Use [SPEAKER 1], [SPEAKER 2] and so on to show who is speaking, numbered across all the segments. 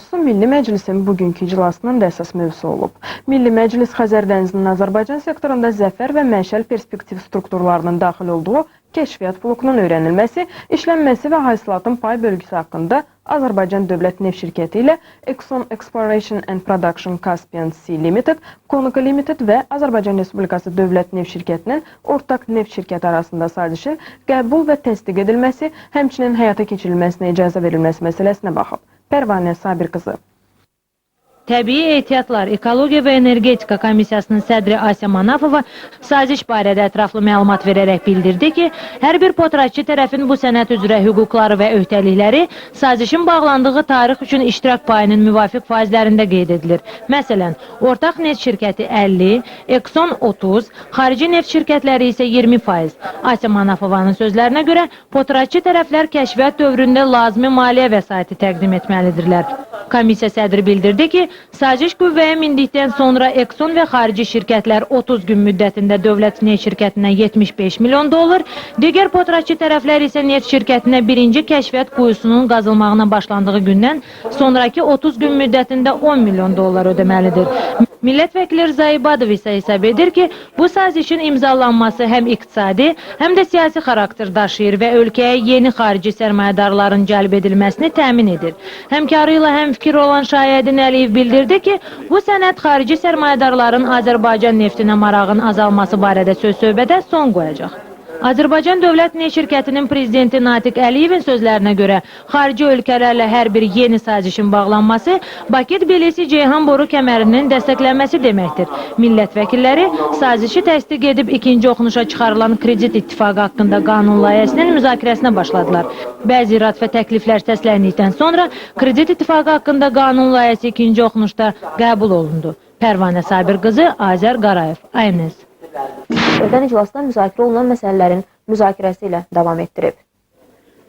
[SPEAKER 1] mövzusu Milli Məclisin bugünkü iclasının da əsas mövzusu olub. Milli Məclis Xəzər dənizinin Azərbaycan sektorunda zəfər və məşəl perspektiv strukturlarının daxil olduğu kəşfiyyat blokunun öyrənilməsi, işlənməsi və hasilatın pay bölgüsü haqqında Azərbaycan Dövlət Neft Şirkəti ilə Exxon Exploration and Production Caspian Sea Limited, Conoco Limited və Azərbaycan Respublikası Dövlət Neft Şirkətinin ortaq neft şirkəti arasında sazişin qəbul və təsdiq edilməsi, həmçinin həyata keçirilməsinə icazə verilməsi məsələsinə baxıb. Pərvanə Sabir qızı.
[SPEAKER 2] Təbii Ehtiyatlar, Ekologiya və Energetika Komissiyasının sədri Asya Manafova saziş barədə ətraflı məlumat verərək bildirdi ki, hər bir potraçı tərəfin bu sənəd üzrə hüquqları və öhdəlikləri sazişin bağlandığı tarix üçün iştirak payının müvafiq faizlərində qeyd edilir. Məsələn, ortaq neft şirkəti 50, Exxon 30, xarici neft şirkətləri isə 20%. Asya Manafovanın sözlərinə görə, potraçı tərəflər kəşfiyyat dövründə lazımi maliyyə vəsaiti təqdim etməlidirlər. Komissiya sədri bildirdi ki, saziş qüvvəyə mindikdən sonra Exxon və xarici şirkətlər 30 gün müddətində dövlət neft şirkətinə 75 milyon dollar, digər potraçı tərəflər isə neft şirkətinə birinci kəşfiyyat quyusunun qazılmağına başlandığı gündən sonraki 30 gün müddətində 10 milyon dollar ödəməlidir. Millət vəkili Rza İbadov isə hesab edir ki, bu sazişin imzalanması həm iqtisadi, həm də siyasi xarakter daşıyır və ölkəyə yeni xarici sərmayədarların cəlb edilməsini təmin edir. Həmkarı ilə həmfikir olan Şahidin Əliyev bildirdi ki, bu sənəd xarici sərmayədarların Azərbaycan neftinə marağın azalması barədə söz-söhbətə son qoyacaq. Azərbaycan Dövlət Neft Şirkətinin prezidenti Natiq Əliyevin sözlərinə görə, xarici ölkələrlə hər bir yeni sazişin bağlanması Bakı-Tbilisi-Ceyhan boru kəmərinin dəstəklənməsi deməkdir. Millət vəkilləri sazişi təsdiq edib ikinci oxunuşa çıxarılan kredit ittifaqı haqqında qanun layihəsinin müzakirəsinə başladılar. Bəzi irad və təkliflər səsləndikdən sonra kredit ittifaqı haqqında qanun layihəsi ikinci oxunuşda qəbul olundu. Pərvanə Sabir qızı, Azər Qarayev, ANS.
[SPEAKER 3] Evdən iclasda müzakirə olunan məsələlərin müzakirəsi ilə davam etdirib.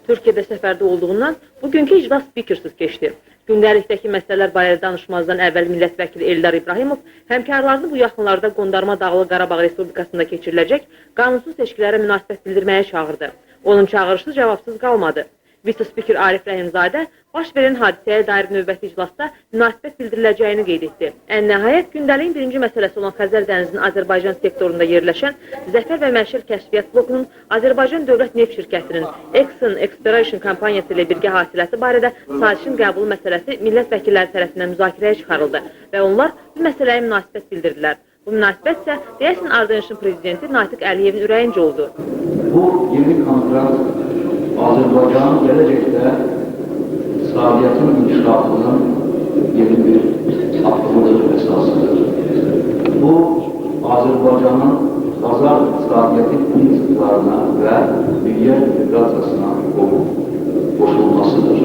[SPEAKER 4] Türkiyədə səfərdə olduğundan bugünkü iclas spikersiz keçdi. Gündəlikdəki məsələlər barədə danışmazdan əvvəl millət vəkili Eldar İbrahimov həmkarlarını bu yaxınlarda Qondarma Dağlı Qarabağ Respublikasında keçiriləcək qanunsuz seçkilərə münasibət bildirməyə çağırdı. Onun çağırışı cavabsız qalmadı. Vice-spiker Arif Rəhimzadə baş verən hadisəyə dair növbəti iclasda münasibət bildiriləcəyini qeyd etdi. Nəhayət, gündəliyin birinci məsələsi olan Xəzər dənizinin Azərbaycan sektorunda yerləşən Zəfər və Məşəl Kəşfiyyat blokunun Azərbaycan Dövlət Neft Şirkətinin Exxon Exploration kompaniyası ilə birgə hasiləti barədə sazişin qəbulu məsələsi millət vəkilləri tərəfindən müzakirəyə çıxarıldı və onlar bu məsələyə münasibət bildirdilər. Bu münasibət isə deyəsən Ardıncın prezidenti Natiq Əliyevin ürəyincə oldu.
[SPEAKER 5] Bu yeni kontrakt Azərbaycanın gələcəkdə iqtisadiyyatın inkişafının yeni bir addımıdır, əsasıdır. Bu, Azərbaycanın bazar iqtisadiyyatı prinsiplarına və dünya inteqrasiyasına qoşulmasıdır.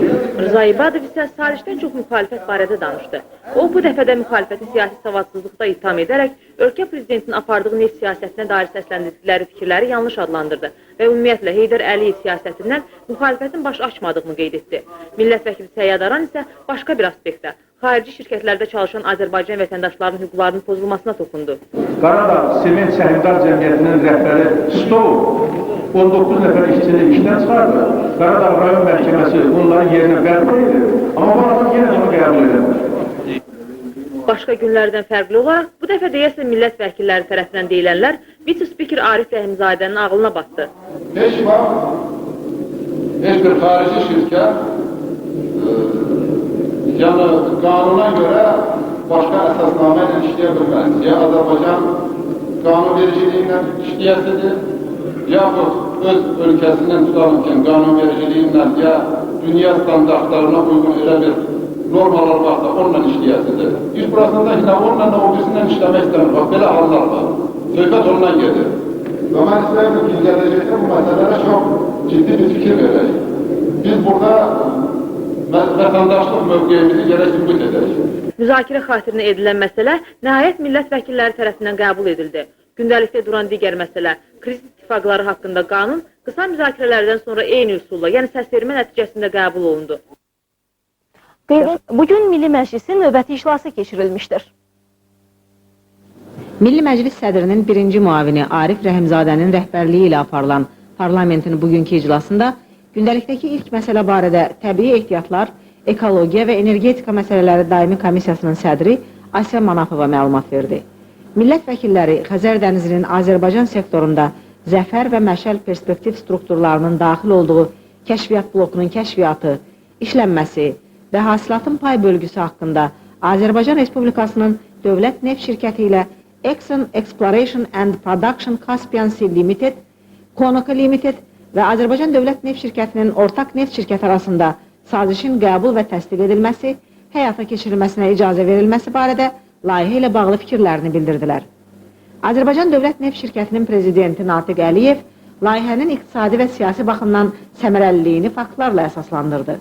[SPEAKER 4] Rza İbadov isə sazişdən çox müxalifət barədə danışdı. O, bu dəfədə müxalifəti siyasi savadsızlıqda itham edərək, ölkə prezidentinin apardığı neft siyasətinə dair səsləndirdikləri fikirləri yanlış adlandırdı və ümumiyyətlə Heydər Əliyev siyasətindən müxalifətin baş açmadığını qeyd etdi. Millət vəkili Səyyad Aran isə başqa bir aspektdə, xarici şirkətlərdə çalışan Azərbaycan vətəndaşlarının hüquqlarının pozulmasına toxundu.
[SPEAKER 6] Qaradağ Sement Səhmdar Cəmiyyətinin rəhbəri Stov 19 nəfər işçini işdən çıxardı. Qaradağ rayon məhkəməsi onların yerinə bərpa edir, amma bu adam yenə onu qəbul edilmir.
[SPEAKER 4] Başqa günlərdən fərqli olaraq, bu dəfə deyəsən millət vəkilləri tərəfindən deyilənlər vice-spiker Arif Rəhimzadənin ağlına batdı.
[SPEAKER 7] Heç bir xarici şirkət yəni qanuna görə başqa əsasnamə ilə işləyə bilməz. Ya Azərbaycan qanunvericiliyi ilə işləyəsidir, yaxud öz ölkəsindən tutarkən qanunvericiliyi ilə ya dünya standartlarına uyğun elə bir normalar varsa onunla işləyəsidir. 100%'da yine onunla obisindən işləmək istəmir. Bax, belə hallar var. Söhbət ondan gedir. Və mən istəyirəm ki, gələcəkdə bu məsələlərə çox ciddi bir fikir verək. Biz burada vətəndaşlıq mövqeyimizi gərək sübut edək.
[SPEAKER 4] Müzakirə xatirinə edilən məsələ nəhayət millət vəkilləri tərəfindən qəbul edildi. Gündəlikdə duran digər məsələ, kredit ittifaqları haqqında qanun qısa müzakirələrdən sonra eyni üsulla, yəni səsvermə nəticəsində qəbul olundu.
[SPEAKER 3] Bugün Milli Məclisin növbəti iclası keçirilmişdir.
[SPEAKER 8] Milli Məclis sədrinin birinci müavini Arif Rəhimzadənin rəhbərliyi ilə aparılan parlamentin bugünkü iclasında gündəlikdəki ilk məsələ barədə təbii ehtiyatlar, Ekologiya və Energetika Məsələləri Daimi Komissiyasının sədri Asiya Manafova məlumat verdi. Millət vəkilləri Xəzər dənizinin Azərbaycan sektorunda zəfər və məşəl perspektiv strukturlarının daxil olduğu kəşfiyyat blokunun kəşfiyyatı, işlənməsi və hasilatın pay bölgüsü haqqında Azərbaycan Respublikasının Dövlət Neft Şirkəti ilə Exxon Exploration and Production Caspian Sea Limited, Conoco Limited və Azərbaycan Dövlət Neft Şirkətinin ortaq neft şirkəti arasında sazişin qəbul və təsdiq edilməsi, həyata keçirilməsinə icazə verilməsi barədə layihə ilə bağlı fikirlərini bildirdilər. Azərbaycan Dövlət Neft Şirkətinin prezidenti Natiq Əliyev layihənin iqtisadi və siyasi baxımdan səmərəliliyini faktlarla əsaslandırdı.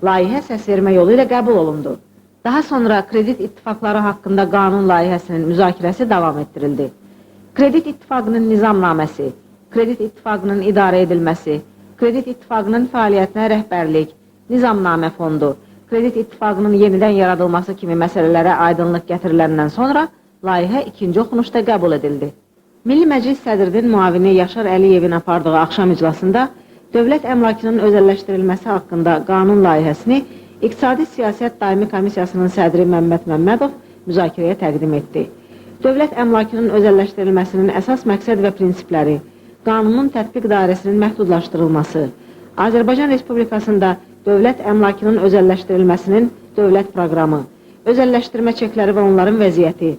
[SPEAKER 8] Layihə səsvermə yolu ilə qəbul olundu. Daha sonra kredit ittifaqları haqqında qanun layihəsinin müzakirəsi davam etdirildi. Kredit ittifaqının nizamnaməsi, kredit ittifaqının idarə edilməsi, kredit ittifaqının fəaliyyətinə rəhbərlik, nizamnamə fondu, kredit ittifaqının yenidən yaradılması kimi məsələlərə aydınlıq gətiriləndən sonra layihə ikinci oxunuşda qəbul edildi. Milli Məclis sədrinin müavini Yaşar Əliyevin apardığı axşam iclasında dövlət əmlakının özəlləşdirilməsi haqqında qanun layihəsini İqtisadi Siyasət Daimi Komissiyasının sədri Məmməd Məmmədov müzakirəyə təqdim etdi. Dövlət əmlakının özəlləşdirilməsinin əsas məqsəd və prinsipləri, qanunun tətbiq dairəsinin məhdudlaşdırılması, Azərbaycan Respublikasında dövlət əmlakının özəlləşdirilməsinin dövlət proqramı, özəlləşdirmə çekləri və onların vəziyyəti,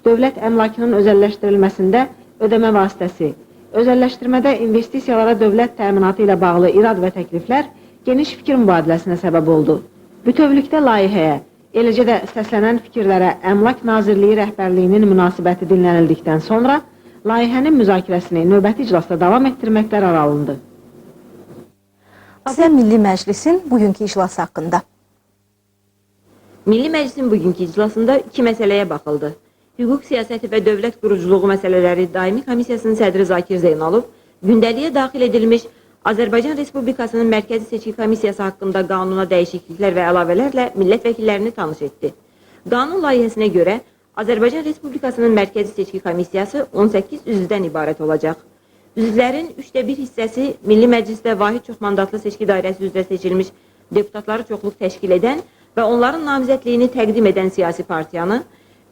[SPEAKER 8] dövlət əmlakının özəlləşdirilməsində ödəmə vasitəsi, özəlləşdirmədə investisiyalara dövlət təminatı ilə bağlı irad və təkliflər geniş fikir mübadiləsinə səbəb oldu. Bütövlükdə layihəyə, eləcə də səslənən fikirlərə Əmlak Nazirliyi rəhbərliyinin münasibəti dinlənildikdən sonra layihənin müzakirəsini növbəti iclasda davam etdirmək qərar alındı.
[SPEAKER 9] Azər Milli Məclisin bugünkü iclası haqqında.
[SPEAKER 3] Milli Məclisin bugünkü iclasında iki məsələyə baxıldı. Hüquq siyasəti və dövlət quruculuğu məsələləri Daimi Komissiyasının sədri Zakir Zeynalov gündəliyə daxil edilmiş Azərbaycan Respublikasının Mərkəzi Seçki Komissiyası haqqında qanuna dəyişikliklər və əlavələrlə millət vəkillərini tanış etdi. Qanun layihəsinə görə Azərbaycan Respublikasının Mərkəzi Seçki Komissiyası 18 üzvdən ibarət olacaq. Üzvlərin 1/3 hissəsi Milli Məclisdə vahid çoxmandatlı seçki dairəsi üzrə seçilmiş deputatları çoxluq təşkil edən və onların namizədliyini təqdim edən siyasi partiyanı,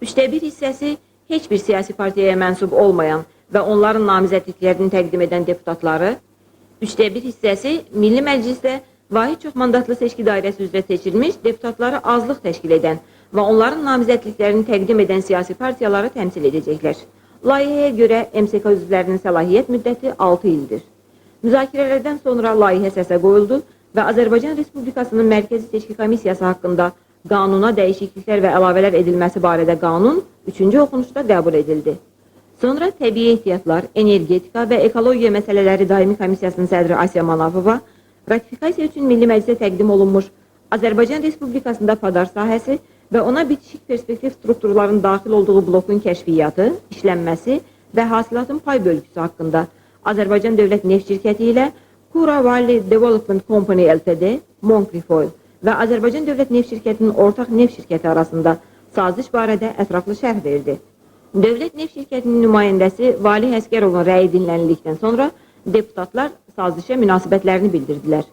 [SPEAKER 3] 1/3 hissəsi heç bir siyasi partiyaya mənsub olmayan və onların namizədliklərini təqdim edən deputatları, 1/3 hissəsi Milli Məclisdə vahid çoxmandatlı seçki dairəsi üzrə seçilmiş deputatları azlıq təşkil edən və onların namizədliklərini təqdim edən siyasi partiyaları təmsil edəcəklər. Layihəyə görə MSK üzvlərinin səlahiyyət müddəti 6 ildir. Müzakirələrdən sonra layihə səsə qoyuldu və Azərbaycan Respublikasının Mərkəzi Seçki Komissiyası haqqında qanuna dəyişikliklər və əlavələr edilməsi barədə qanun 3-cü oxunuşda qəbul edildi. Sonra Təbii Ehtiyatlar, Energetika və Ekologiya Məsələləri Daimi Komissiyasının sədri Asiya Manafova ratifikasiya üçün Milli Məclisə təqdim olunmuş Azərbaycan Respublikasında padar sahəsi və ona bitişik perspektiv strukturların daxil olduğu blokun kəşfiyyatı, işlənməsi və hasilatın pay bölgüsü haqqında Azərbaycan Dövlət Neft Şirkəti ilə Kura Valley Development Company Ltd, Moncrifoil və Azərbaycan Dövlət Neft Şirkətinin ortaq neft şirkəti arasında saziş barədə ətraflı şərh verdi. Dövlət Neft Şirkətinin nümayəndəsi Valih Əskərovun rəyi dinlənildikdən sonra deputatlar sazişə münasibətlərini bildirdilər.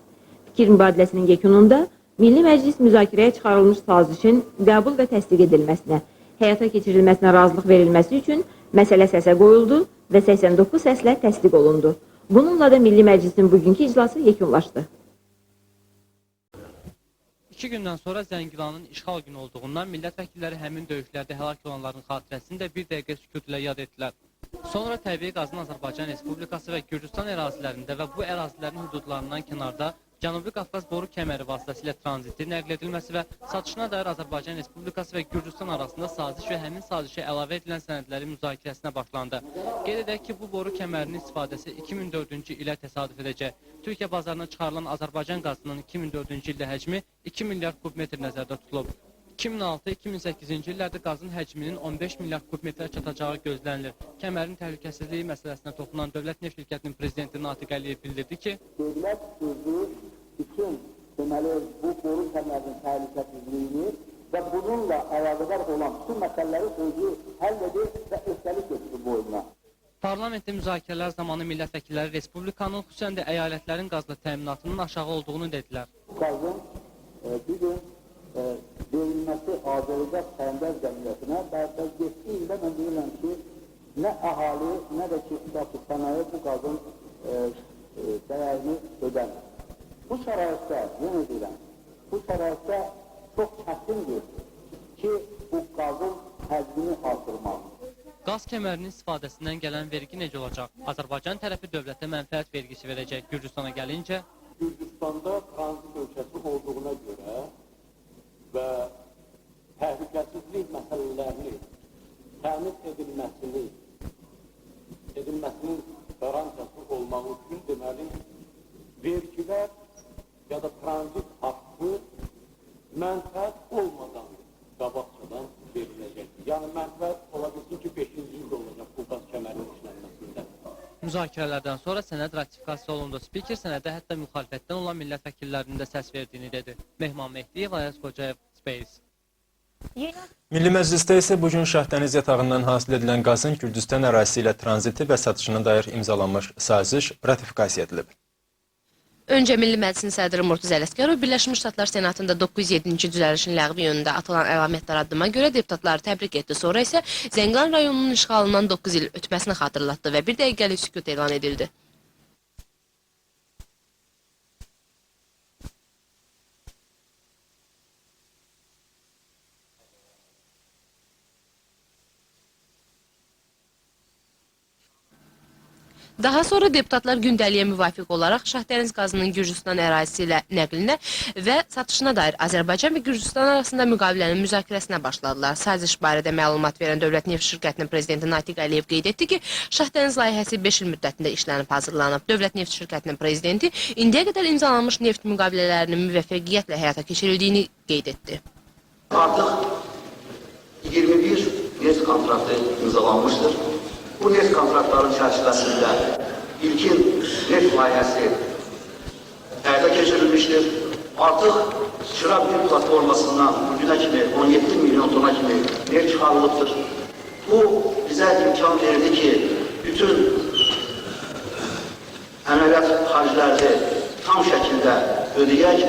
[SPEAKER 3] Fikir mübadiləsinin yekununda Milli Məclis müzakirəyə çıxarılmış sazişin qəbul və təsdiq edilməsinə, həyata keçirilməsinə razılıq verilməsi üçün məsələ səsə qoyuldu və 89 səslə təsdiq olundu. Bununla da Milli Məclisin bugünkü iclası yekunlaşdı.
[SPEAKER 10] 2 gündən sonra Zəngilanın işğal günü olduğundan millət vəkilləri həmin döyüşlərdə həlak olanların xatirəsini də bir dəqiqə sükut ilə yad etdilər. Sonra təbii qazın Azərbaycan Respublikası və Gürcüstan ərazilərində və bu ərazilərin hüdudlarından kənarda Cənubi Qafqaz boru kəməri vasitəsilə tranziti nəql edilməsi və satışına dair Azərbaycan Respublikası və Gürcüstan arasında saziş və həmin sazişə əlavə edilən sənədlərin müzakirəsinə başlandı. Qeyd edək ki, bu boru kəmərinin istifadəsi 2004-cü ilə təsadüf edəcək. Türkiyə bazarına çıxarılan Azərbaycan qazının 2004-cü ildə həcmi 2 milyard kubmetr nəzərdə tutulub. 2006-2008-ci illərdə qazın həcminin 15 milyard kubmetrə çatacağı gözlənilir. Kəmərin təhlükəsizliyi məsələsinə toxunan Dövlət Neft Şirkətinin prezidenti Natiq Əliyev bildirdi ki,
[SPEAKER 11] dövlət sözü üçün deməli bu boru kəmərinin təhlükəsizliyini və bununla əlaqədar olan bütün məsələləri özü həll edir və öhdəlik etdi bu oyuna.
[SPEAKER 10] Parlamentdə müzakirələr zamanı millət vəkilləri Respublikanın, xüsusən də əyalətlərin qazla təminatının aşağı olduğunu dedilər.
[SPEAKER 11] Qazın bir gün verilməsi Azərbaycan Səhmdar Cəmiyyətinə və 7 ildə mən deyirəm ki, nə əhali, nə də ki, sənaye bu qazın dəyərini ödəmir. Bu şəraitdə, yenə deyirəm, bu şəraitdə çox çətindir ki, bu qazın həcmini artırmaq.
[SPEAKER 10] Qaz kəmərinin istifadəsindən gələn vergi necə olacaq? Azərbaycan tərəfi dövlətə mənfəət vergisi verəcək. Gürcüstana gəlincə,
[SPEAKER 11] Gürcüstanda tranzit ölkəsi olduğuna görə və təhlükəsizlik məsələlərini təmin edilməsinin qarantiyası olmaq üçün deməli, vergilər ya da tranzit haqqı mənfəət olmadan qabaqcadan veriləcək. Yəni, mənfəət ola bilsin ki, 5-ci ildə olacaq bu qaz kəmərinin işlənməsində.
[SPEAKER 10] müzakirələrdən sonra sənəd ratifikasiya olundu. Spiker sənədə hətta müxalifətdən olan millət vəkillərinin də səs verdiyini dedi. Mehman Mehdiyev, Ayaz Qocayev, Space.
[SPEAKER 12] Milli Məclisdə isə bugün Şahdəniz yatağından hasil edilən qazın Gürcüstan ərazisi ilə tranziti və satışına dair imzalanmış saziş ratifikasiya edilib.
[SPEAKER 13] Öncə Milli Məclisin sədri Murtuz Ələsgərov Birləşmiş Ştatlar Senatında 907-ci düzəlişin ləğvi yönündə atılan əlamətlər addıma görə deputatları təbrik etdi. Sonra isə Zəngilan rayonunun işğalından 9 il ötməsini xatırlatdı və bir dəqiqəlik sükut elan edildi. Daha sonra deputatlar gündəliyə müvafiq olaraq Şahdəniz qazının Gürcüstan ərazisi ilə nəqlinə və satışına dair Azərbaycan və Gürcüstan arasında müqavilənin müzakirəsinə başladılar. Saziş barədə məlumat verən Dövlət Neft Şirkətinin prezidenti Natiq Əliyev qeyd etdi ki, Şahdəniz layihəsi 5 il müddətində işlənib hazırlanıb. Dövlət Neft Şirkətinin prezidenti indiyə qədər imzalanmış neft müqavilələrinin müvəffəqiyyətlə həyata keçirildiyini qeyd etdi.
[SPEAKER 5] Artıq 21 neft kontraktı imzalanmışdır. Bu neft kontraktların çərçivəsində ilkin neft layihəsi həyata keçirilmişdir. Artıq Şıra bir platformasından bugünə kimi 17 milyon tona kimi neft çıxarılıbdır. Bu bizə imkan verdi ki, bütün əməliyyat xərclərini tam şəkildə ödəyək.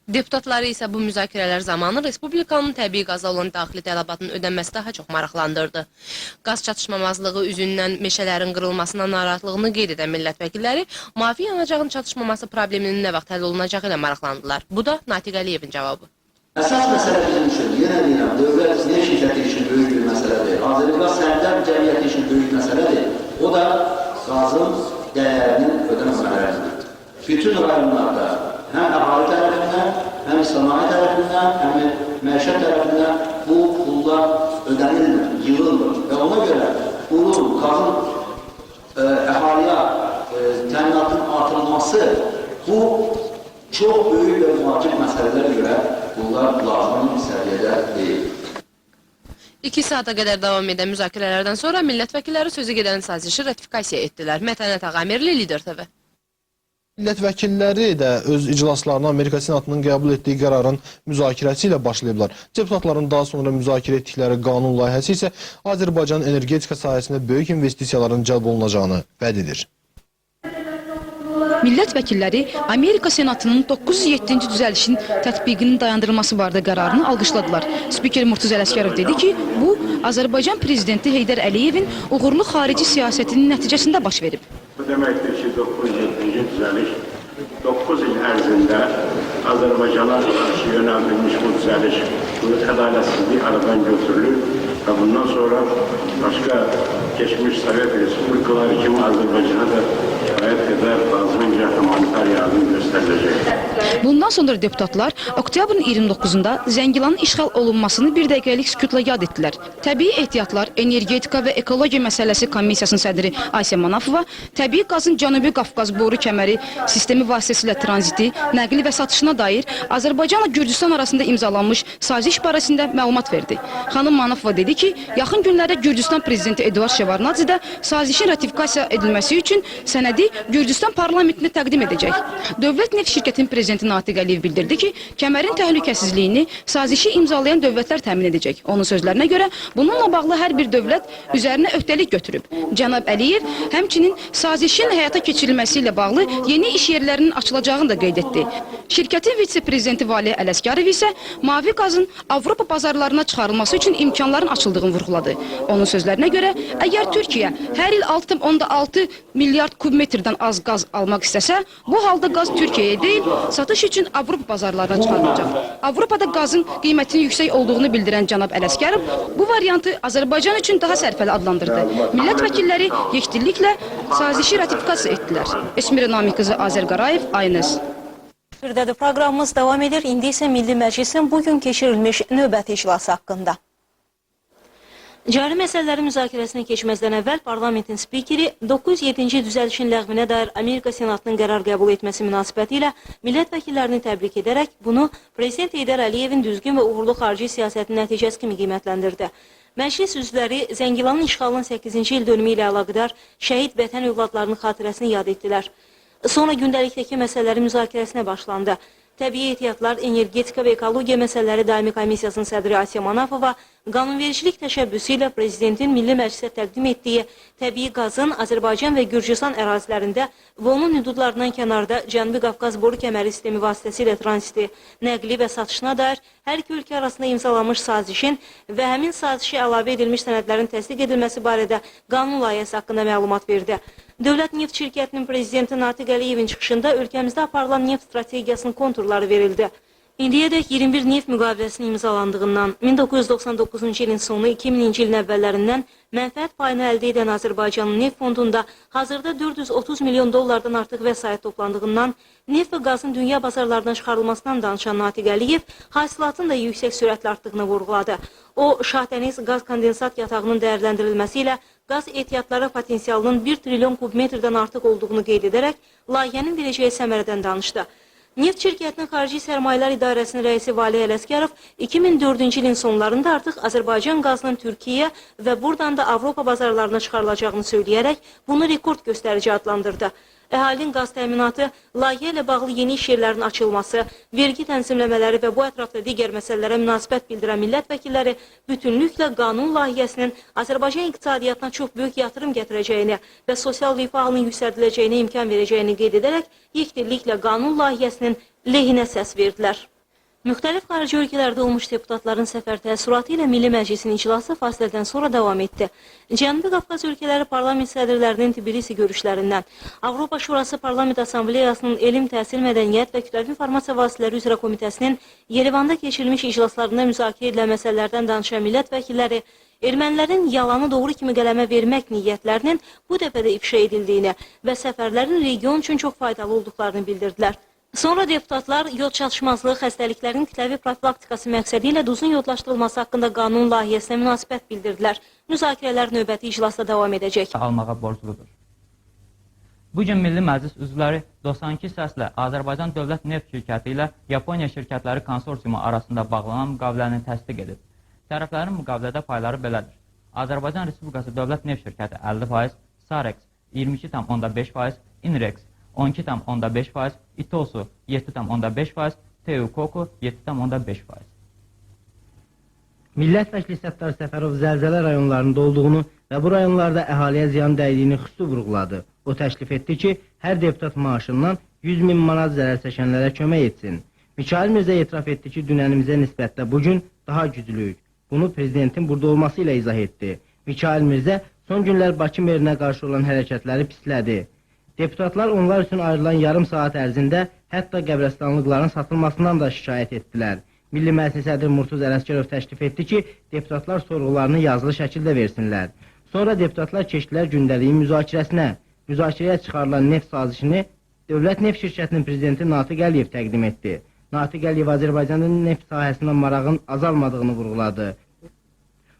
[SPEAKER 13] Deputatları isə bu müzakirələr zamanı Respublikanın təbii qaza olan daxili tələbatının ödənməsi daha çox maraqlandırdı. Qaz çatışmamazlığı üzündən meşələrin qırılmasına narahatlığını qeyd edən millət vəkilləri mavi yanacağın çatışmaması probleminin nə vaxt həll olunacağı ilə maraqlandılar. Bu da Natiq Əliyevin cavabı.
[SPEAKER 5] Əsas məsələ bizim üçün, yenə deyirəm, dövlət neft şirkəti üçün böyük bir məsələdir. Azərbaycan Səhmdar Cəmiyyəti üçün böyük məsələdir. O da qazın dəyərinin ödənməmələridir. Bütün rayonlarda həm əhali tərəfindən, həm sənaye tərəfindən, həm məişət tərəfindən bu pullar ödənilmir, yığılmır. Və ona görə bunun, qazın əhaliyə təminatın artırılması bu çox böyük və vacib məsələlərə görə bunlar lazım səviyyədə deyil.
[SPEAKER 13] 2 saata qədər davam edən müzakirələrdən sonra millət vəkilləri sözü gedən sazişi ratifikasiya etdilər. Mətənət Ağamirli, Lider TV.
[SPEAKER 14] Millət vəkilləri də öz iclaslarına Amerika Senatının qəbul etdiyi qərarın müzakirəsi ilə başlayıblar. Deputatların daha sonra müzakirə etdikləri qanun layihəsi isə Azərbaycan energetika sahəsində böyük investisiyaların cəlb olunacağını vəd edir.
[SPEAKER 15] Millət vəkilləri Amerika Senatının 907-ci düzəlişin tətbiqinin dayandırılması barədə qərarını alqışladılar. Spiker Murtuz Ələsgərov dedi ki, bu Azərbaycan prezidenti Heydər Əliyevin uğurlu xarici siyasətinin nəticəsində baş verib.
[SPEAKER 16] Bu deməkdir ki, 907-ci düzəliş 9 il ərzində Azərbaycana qarşı yönəldilmiş bu düzəliş, bu ədaletsizlik aradan götürülür və bundan sonra başqa geçmiş Sovet Respublikaları kimi Azərbaycana da kifayət qədər lazımınca humanitar yardım göstəriləcək.
[SPEAKER 15] Bundan sonra deputatlar oktyabrın 29-da Zəngilanın işğal olunmasını bir dəqiqəlik sükutla yad etdilər. Təbii ehtiyatlar, energetika və ekologiya məsələsi komissiyasının sədri Asiya Manafova təbii qazın Cənubi Qafqaz boru kəməri sistemi vasitəsilə tranziti, nəqli və satışına dair Azərbaycanla Gürcüstan arasında imzalanmış saziş barəsində məlumat verdi. Xanım Manafova dedi dedi ki, yaxın günlərdə Gürcüstan prezidenti Eduard Şevarnadze də sazişin ratifikasiya edilməsi üçün sənədi Gürcüstan parlamentinə təqdim edəcək. Dövlət Neft şirkətinin prezidenti Natiq Əliyev bildirdi ki, kəmərin təhlükəsizliyini sazişi imzalayan dövlətlər təmin edəcək. Onun sözlərinə görə bununla bağlı hər bir dövlət üzərinə öhdəlik götürüb. Cənab Əliyev həmçinin sazişin həyata keçirilməsi ilə bağlı yeni iş yerlərinin açılacağını da qeyd etdi. Şirkətin vitse-prezidenti Valeh Ələsgərov isə mavi qazın Avropa bazarlarına çıxarılması üçün imkanların açıldığını vurğuladı. Onun sözlərinə görə, əgər Türkiyə hər il 6,6 milyard kubmetrdən az qaz almaq istəsə, bu halda qaz Türkiyəyə deyil, satış üçün Avropa bazarlarına çıxarılacaq. Avropada qazın qiymətinin yüksək olduğunu bildirən cənab Ələsgərov bu variantı Azərbaycan üçün daha sərfəli adlandırdı. Millət vəkilləri yekdilliklə sazişi ratifikasiya etdilər. Esmira Nami qızı Azər Qarayev, Aynız.
[SPEAKER 9] Firdədə proqramımız davam edir. İndi isə Milli Məclisin bugün keçirilmiş növbəti iclası haqqında. Cari məsələlərin müzakirəsinə keçməzdən əvvəl parlamentin spikeri 907-ci düzəlişin ləğvinə dair Amerika Senatının qərar qəbul etməsi münasibəti ilə millət vəkillərini təbrik edərək bunu Prezident Heydər Əliyevin düzgün və uğurlu xarici siyasətinin nəticəsi kimi qiymətləndirdi. Məclis üzvləri Zəngilanın işğalının 8-ci il dönümü ilə əlaqədar şəhid vətən övladlarının xatirəsini yad etdilər. Sonra gündəlikdəki məsələlərin müzakirəsinə başlandı. Təbii ehtiyatlar, energetika və ekologiya məsələləri daimi komissiyasının sədri Asiya Manafova qanunvericilik təşəbbüsü ilə Prezidentin Milli Məclisə təqdim etdiyi təbii qazın Azərbaycan və Gürcüstan ərazilərində və onun hüdudlarından kənarda Cənubi Qafqaz boru kəməri sistemi vasitəsilə transiti, nəqli və satışına dair hər iki ölkə arasında imzalanmış sazişin və həmin sazişə əlavə edilmiş sənədlərin təsdiq edilməsi barədə qanun layihəsi haqqında məlumat verdi. Dövlət Neft şirkətinin prezidenti Natiq Əliyevin çıxışında ölkəmizdə aparılan neft strategiyasının konturları verildi. İndiyədək 21 neft müqaviləsinin imzalandığından, 1999-cu ilin sonu 2000-ci ilin əvvəllərindən mənfəət payını əldə edən Azərbaycanın neft fondunda hazırda 430 milyon dollardan artıq vəsait toplandığından, neft və qazın dünya bazarlarından çıxarılmasından danışan Natiq Əliyev hasilatın da yüksək sürətlə artdığını vurğuladı. O, Şahdəniz qaz kondensat yatağının dəyərləndirilməsi ilə qaz ehtiyatları potensialının 1 trilyon kubmetrdən artıq olduğunu qeyd edərək layihənin verəcəyi səmərədən danışdı. Neft şirkətinin Xarici Sərmayələr İdarəsinin rəisi Valeh Ələsgərov 2004-cü ilin sonlarında artıq Azərbaycan qazının Türkiyə və buradan da Avropa bazarlarına çıxarılacağını söyləyərək bunu rekord göstərici adlandırdı. Əhalinin qaz təminatı, layihə ilə bağlı yeni iş yerlərinin açılması, vergi tənzimləmələri və bu ətrafda digər məsələlərə münasibət bildirən millət vəkilləri bütünlüklə qanun layihəsinin Azərbaycan iqtisadiyyatına çox böyük yatırım gətirəcəyini və sosial rifahının yüksəldiləcəyinə imkan verəcəyini qeyd edərək yekdilliklə qanun layihəsinin lehinə səs verdilər. Müxtəlif xarici ölkələrdə olmuş deputatların səfər təəssüratı ilə Milli Məclisin iclası fasilədən sonra davam etdi. Cənubi Qafqaz ölkələri parlament sədrlərinin Tbilisi görüşlərindən, Avropa Şurası Parlament Assambleyasının Elm, Təhsil, Mədəniyyət və Kütləvi İnformasiya Vasitələri üzrə komitəsinin Yerevanda keçirilmiş iclaslarında müzakirə edilən məsələlərdən danışan millət vəkilləri ermənilərin yalanı doğru kimi qələmə vermək niyyətlərinin bu dəfədə ifşa edildiyini və səfərlərin region üçün çox faydalı olduqlarını bildirdilər. Sonra deputatlar yod çatışmazlığı xəstəliklərin kütləvi profilaktikası məqsədi ilə duzun yodlaşdırılması haqqında qanun layihəsinə münasibət bildirdilər. Müzakirələr növbəti iclasda davam edəcək.
[SPEAKER 17] Almağa borcludur. Bugün Milli Məclis üzvləri 92 səslə Azərbaycan Dövlət Neft şirkəti ilə Yaponiya şirkətləri konsorsiumu arasında bağlanan müqaviləni təsdiq edib. Tərəflərin müqavilədə payları belədir. Azərbaycan Respublikası Dövlət Neft şirkəti 50%, Sarex 22,5%, Inrex 12,5%, İTOSU 7,5%, TÜKOKU 7,5%.
[SPEAKER 18] Millət vəkili Səttar Səfərov zəlzələ rayonlarında olduğunu və bu rayonlarda əhaliyə ziyan dəydiyini xüsusi vurğuladı. O təklif etdi ki, hər deputat maaşından 100.000 manat zərər çəkənlərə kömək etsin. Mikayıl Mirzə etiraf etdi ki, dünənimizə nisbətdə bugün daha güclüyük. Bunu prezidentin burada olması ilə izah etdi. Mikayıl Mirzə son günlər Bakı merinə qarşı olan hərəkətləri pislədi. Deputatlar onlar üçün ayrılan yarım saat ərzində hətta qəbrəstanlıqların satılmasından da şikayət etdilər. Milli Məclis sədri Murtuz Ələsgərov təklif etdi ki, deputatlar sorğularını yazılı şəkildə versinlər. Sonra deputatlar keçdilər gündəliyin müzakirəsinə. Müzakirəyə çıxarılan neft sazişini Dövlət Neft şirkətinin prezidenti Natiq Əliyev təqdim etdi. Natiq Əliyev Azərbaycanın neft sahəsindən marağın azalmadığını vurğuladı.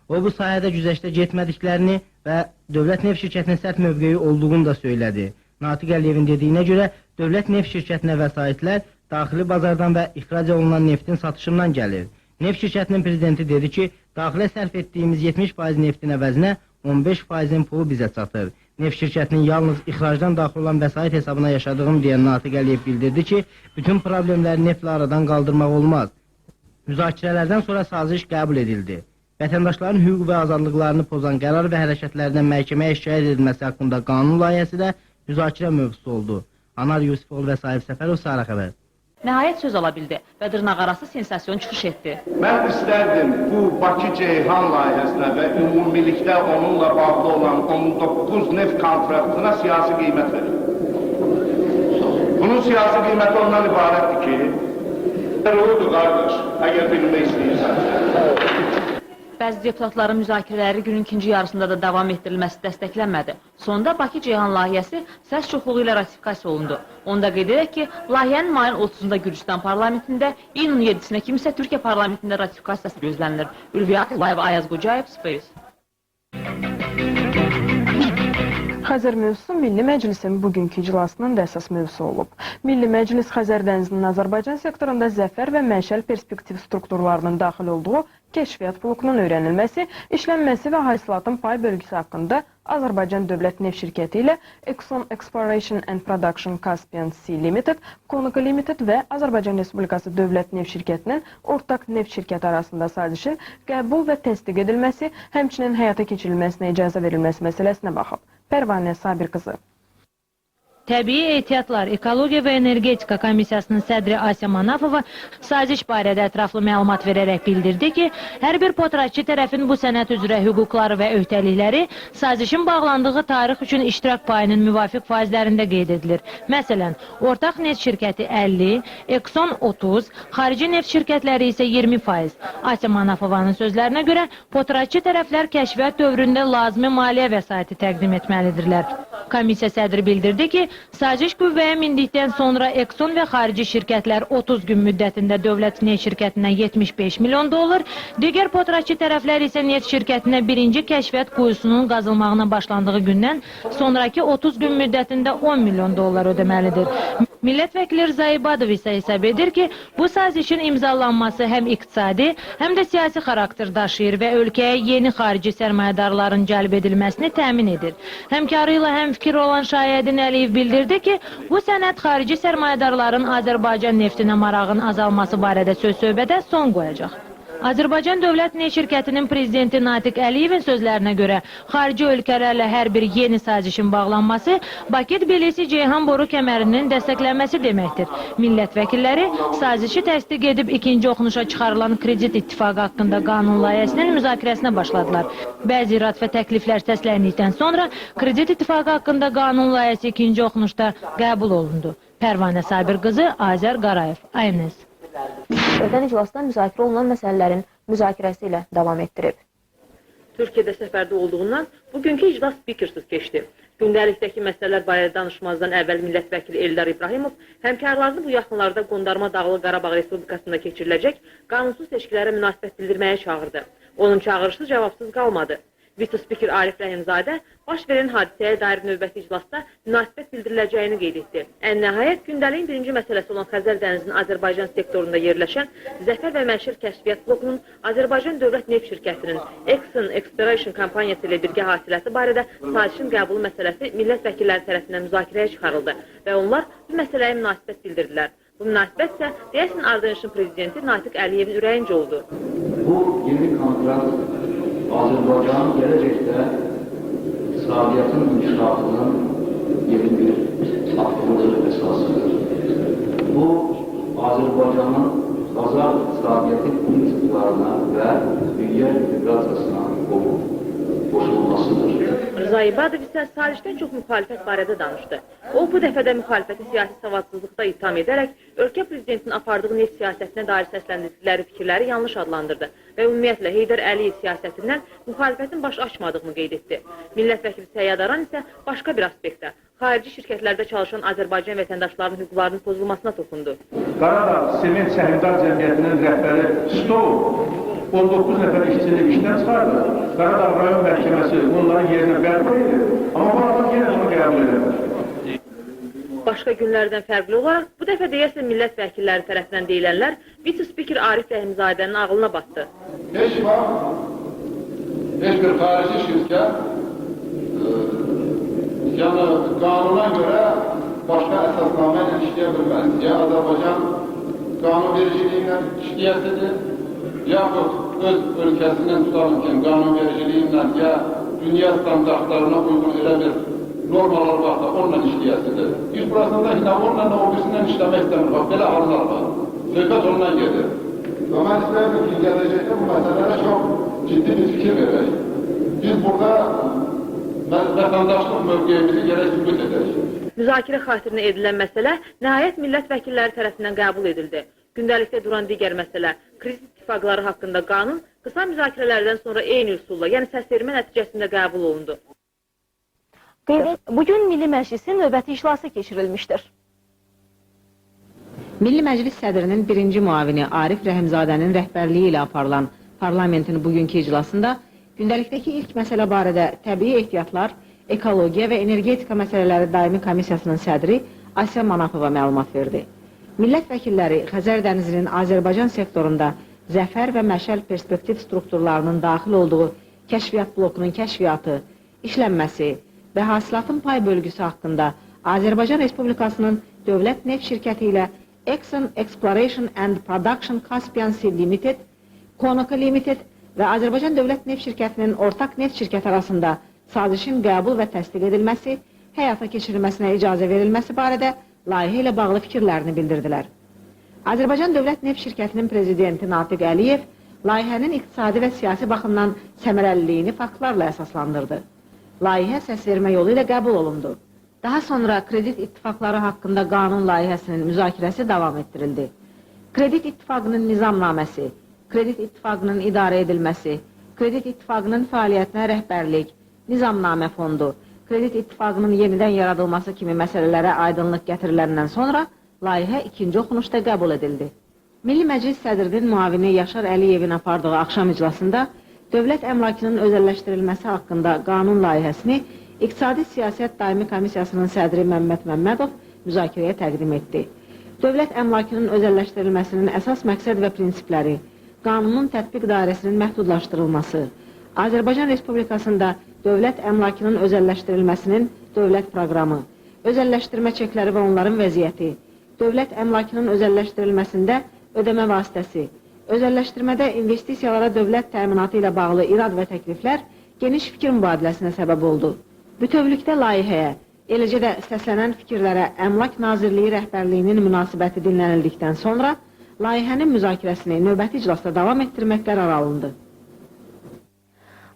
[SPEAKER 18] O, bu sahədə güzəştə getmədiklərini və Dövlət Neft şirkətinin sərt mövqeyi olduğunu da söylədi. Natiq Əliyevin dediyinə görə Dövlət Neft şirkətinə vəsaitlər daxili bazardan və ixrac olunan neftin satışından gəlir. Neft şirkətinin prezidenti dedi ki, daxilə sərf etdiyimiz 70% neftin əvəzinə 15%-in pulu bizə çatır. Neft şirkətinin yalnız ixracdan daxil olan vəsait hesabına yaşadığını deyən Natiq Əliyev bildirdi ki, bütün problemləri neftlə aradan qaldırmaq olmaz. Müzakirələrdən sonra saziş qəbul edildi. Vətəndaşların hüquq və azadlıqlarını pozan qərar və hərəkətlərdən məhkəməyə şikayət edilməsi haqqında qanun layihəsi də müzakirə mövzusu oldu. Anar Yusufoğlu və Sahib Səfərov, Sara Xəbər.
[SPEAKER 19] Nəhayət söz ala bildi və dırnaqarası sensasiyon çıxış etdi.
[SPEAKER 7] Mən istərdim bu Bakı-Ceyhan layihəsinə və ümumilikdə onunla bağlı olan 19 neft kontraktına siyasi qiymət verir. Bunun siyasi qiyməti ondan ibarətdir ki, oldu qardaş, əgər bilmək istəyirsən.
[SPEAKER 19] Bəzi deputatların müzakirələri günün ikinci yarısında da davam etdirilməsi dəstəklənmədi. Sonda Bakı-Ceyhan layihəsi səs çoxluğu ilə ratifikasiya olundu. Onda qeyd edək ki, layihənin mayın 30-da Gürcüstan parlamentində, iyunun 7-sinə kimi isə Türkiyə parlamentində ratifikasiyası gözlənilir. Ülviyə Akıllayev, Ayaz Qocayev, Space.
[SPEAKER 1] Xəzər mövzusu Milli Məclisin bugünkü iclasının da əsas mövzusu olub. Milli Məclis Xəzər dənizinin Azərbaycan sektorunda zəfər və məşəl perspektiv strukturlarının daxil olduğu kəşfiyyat blokunun öyrənilməsi, işlənməsi və hasilatın pay bölgüsü haqqında Azərbaycan Dövlət Neft Şirkəti ilə Exxon Exploration and Production Caspian Sea Limited, Conoco Limited və Azərbaycan Respublikası Dövlət Neft Şirkətinin ortaq neft şirkəti arasında sazişin qəbul və təsdiq edilməsi, həmçinin həyata keçirilməsinə icazə verilməsi məsələsinə baxıb. Pərvanə Sabir qızı.
[SPEAKER 2] Təbii Ehtiyatlar, Ekologiya və Energetika Komissiyasının sədri Asya Manafova saziş barədə ətraflı məlumat verərək bildirdi ki, hər bir potraçı tərəfin bu sənəd üzrə hüquqları və öhdəlikləri sazişin bağlandığı tarix üçün iştirak payının müvafiq faizlərində qeyd edilir. Məsələn, ortaq neft şirkəti 50%, Exxon 30%, xarici neft şirkətləri isə 20%. Asya Manafovanın sözlərinə görə, potraçı tərəflər kəşfiyyat dövründə lazımi maliyyə vəsaiti təqdim etməlidirlər. Komissiya sədri bildirdi ki, saziş qüvvəyə mindikdən sonra Exxon və xarici şirkətlər 30 gün müddətində dövlət neft şirkətinə 75 milyon dollar, digər potraçı tərəflər isə neft şirkətinə birinci kəşfiyyat quyusunun qazılmağına başlandığı gündən sonraki 30 gün müddətində 10 milyon dollar ödəməlidir. Millət vəkili Rza İbadov isə hesab edir ki, bu sazişin imzalanması həm iqtisadi, həm də siyasi xarakter daşıyır və ölkəyə yeni xarici sərmayədarların cəlb edilməsini təmin edir. Həmkarı ilə həmfikir olan Şahidin Əliyev bildirdi ki, bu sənəd xarici sərmayədarların Azərbaycan neftinə marağın azalması barədə söz-söhbədə son qoyacaq. Azərbaycan Dövlət Neft Şirkətinin prezidenti Natiq Əliyevin sözlərinə görə, xarici ölkələrlə hər bir yeni sazişin bağlanması Bakı-Tbilisi-Ceyhan boru kəmərinin dəstəklənməsi deməkdir. Millət vəkilləri sazişi təsdiq edib ikinci oxunuşa çıxarılan kredit ittifaqı haqqında qanun layihəsinin müzakirəsinə başladılar. Bəzi irad və təkliflər səsləndikdən sonra kredit ittifaqı haqqında qanun layihəsi ikinci oxunuşda qəbul olundu. Pərvanə Sabir qızı, Azər Qarayev, ANS.
[SPEAKER 9] Ötən iclasda müzakirə olunan məsələlərin müzakirəsi ilə davam etdirib.
[SPEAKER 4] Türkiyədə səfərdə olduğundan bugünkü iclas spikersiz keçdi. Gündəlikdəki məsələlər barədə danışmazdan əvvəl millət vəkili Eldar İbrahimov həmkarlarını bu yaxınlarda Qondarma Dağlı Qarabağ Respublikasında keçiriləcək qanunsuz seçkilərə münasibət bildirməyə çağırdı. Onun çağırışı cavabsız qalmadı. Vice-spiker Arif Rəhimzadə baş verən hadisəyə dair növbəti iclasda münasibət bildiriləcəyini qeyd etdi. Ən nəhayət, gündəliyin birinci məsələsi olan Xəzər dənizinin Azərbaycan sektorunda yerləşən Zəfər və Məşəl Kəşfiyyat blokunun Azərbaycan Dövlət Neft Şirkətinin Exxon Exploration kompaniyası ilə birgə hasiləti barədə sazişin qəbulu məsələsi millət vəkilləri tərəfindən müzakirəyə çıxarıldı və onlar bu məsələyə münasibət bildirdilər. Bu münasibət isə deyəsin Ardıncın prezidenti Natiq Əliyevin ürəyincə oldu.
[SPEAKER 20] Bu yeni kontrakt Azərbaycanın gələcəkdə iqtisadiyyatın inkişafının yeni bir addımıdır, əsasıdır. Bu, Azərbaycanın bazar iqtisadiyyatı prinsiplarına və dünya inteqrasiyasına qoşulmasıdır.
[SPEAKER 4] Rza İbadov isə sazişdən çox müxalifət barədə danışdı. O, bu dəfədə müxalifəti siyasi savadsızlıqda itham edərək, ölkə prezidentinin apardığı neft siyasətinə dair səsləndirdikləri fikirləri yanlış adlandırdı və ümumiyyətlə Heydər Əliyev siyasətindən müxalifətin baş açmadığını qeyd etdi. Millət vəkili Səyyad Aran isə başqa bir aspektdə xarici şirkətlərdə çalışan Azərbaycan vətəndaşlarının hüquqlarının pozulmasına toxundu.
[SPEAKER 6] Qaradağ Sement Səhmdar Cəmiyyətinin rəhbəri Stov 19 nəfər işçini işdən çıxardı. Qaradağ rayon məhkəməsi onların yerinə bərpa edir. Amma bu adam yenə bunu qəbul edir.
[SPEAKER 4] başqa günlərdən fərqli olaraq bu dəfə deyəsən millət vəkilləri tərəfindən deyilənlər vitse-spiker Arif Rəhimzadənin ağlına batdı.
[SPEAKER 7] Heç bir xarici şirkət yəni qanuna görə başqa əsasnamə ilə işləyə bilməz. Ya Azərbaycan qanunvericiliyilə işləyəsidir, yaxud öz ölkəsinin tutarkən qanunvericiliyilə ya dünya standartlarına uyğun elə bir normalar varsa onunla işləyəsidir. Biz burasında onunla da o birisindən işləmək istəmir. Bax, belə hallar var. Söhbət ondan gedir. Və mən istəyirəm ki, gələcəkdə bu məsələlərə çox ciddi bir fikir verək. Biz burada vətəndaşlıq mövqeyimizi gərək sübut edək.
[SPEAKER 4] Müzakirə xatirinə edilən məsələ nəhayət millət vəkilləri tərəfindən qəbul edildi. Gündəlikdə duran digər məsələ kredit ittifaqları haqqında qanun qısa müzakirələrdən sonra eyni üsulla, yəni səsvermə nəticəsində qəbul olundu.
[SPEAKER 9] Bugün Milli Məclisin növbəti iclası keçirilmişdir.
[SPEAKER 8] Milli Məclis sədrinin birinci müavini Arif Rəhimzadənin rəhbərliyi ilə aparılan parlamentin bugünkü iclasında gündəlikdəki ilk məsələ barədə təbii ehtiyatlar, ekologiya və energetika məsələləri daimi komissiyasının sədri Asiya Manafova məlumat verdi. Millət vəkilləri Xəzər dənizinin Azərbaycan sektorunda zəfər və məşəl perspektiv strukturlarının daxil olduğu kəşfiyyat blokunun kəşfiyyatı, işlənməsi və hasilatın pay bölgüsü haqqında Azərbaycan Respublikasının dövlət neft şirkəti ilə Exxon Exploration and Production Caspian Sea Limited, Conoco Limited və Azərbaycan Dövlət Neft Şirkətinin ortaq neft şirkəti arasında sazişin qəbul və təsdiq edilməsi, həyata keçirilməsinə icazə verilməsi barədə layihə ilə bağlı fikirlərini bildirdilər. Azərbaycan Dövlət Neft Şirkətinin prezidenti Natiq Əliyev layihənin iqtisadi və siyasi baxımdan səmərəliliyini faktlarla əsaslandırdı. Layihə səsvermə yolu ilə qəbul olundu. Daha sonra kredit ittifaqları haqqında qanun layihəsinin müzakirəsi davam etdirildi. Kredit ittifaqının nizamnaməsi, kredit ittifaqının idarə edilməsi, kredit ittifaqının fəaliyyətinə rəhbərlik, nizamnamə fondu, kredit ittifaqının yenidən yaradılması kimi məsələlərə aydınlıq gətiriləndən sonra layihə ikinci oxunuşda qəbul edildi. Milli Məclis sədrinin müavini Yaşar Əliyevin apardığı axşam iclasında dövlət əmlakının özəlləşdirilməsi haqqında qanun layihəsini İqtisadi Siyasət Daimi Komissiyasının sədri Məmməd Məmmədov müzakirəyə təqdim etdi. Dövlət əmlakının özəlləşdirilməsinin əsas məqsəd və prinsipləri, qanunun tətbiq dairəsinin məhdudlaşdırılması, Azərbaycan Respublikasında dövlət əmlakının özəlləşdirilməsinin dövlət proqramı, özəlləşdirmə çekləri və onların vəziyyəti, dövlət əmlakının özəlləşdirilməsində ödəmə vasitəsi, özəlləşdirmədə investisiyalara dövlət təminatı ilə bağlı irad və təkliflər geniş fikir mübadiləsinə səbəb oldu. Bütövlükdə layihəyə, eləcə də səslənən fikirlərə Əmlak Nazirliyi rəhbərliyinin münasibəti dinlənildikdən sonra layihənin müzakirəsini növbəti iclasda davam etdirmək qərarı alındı.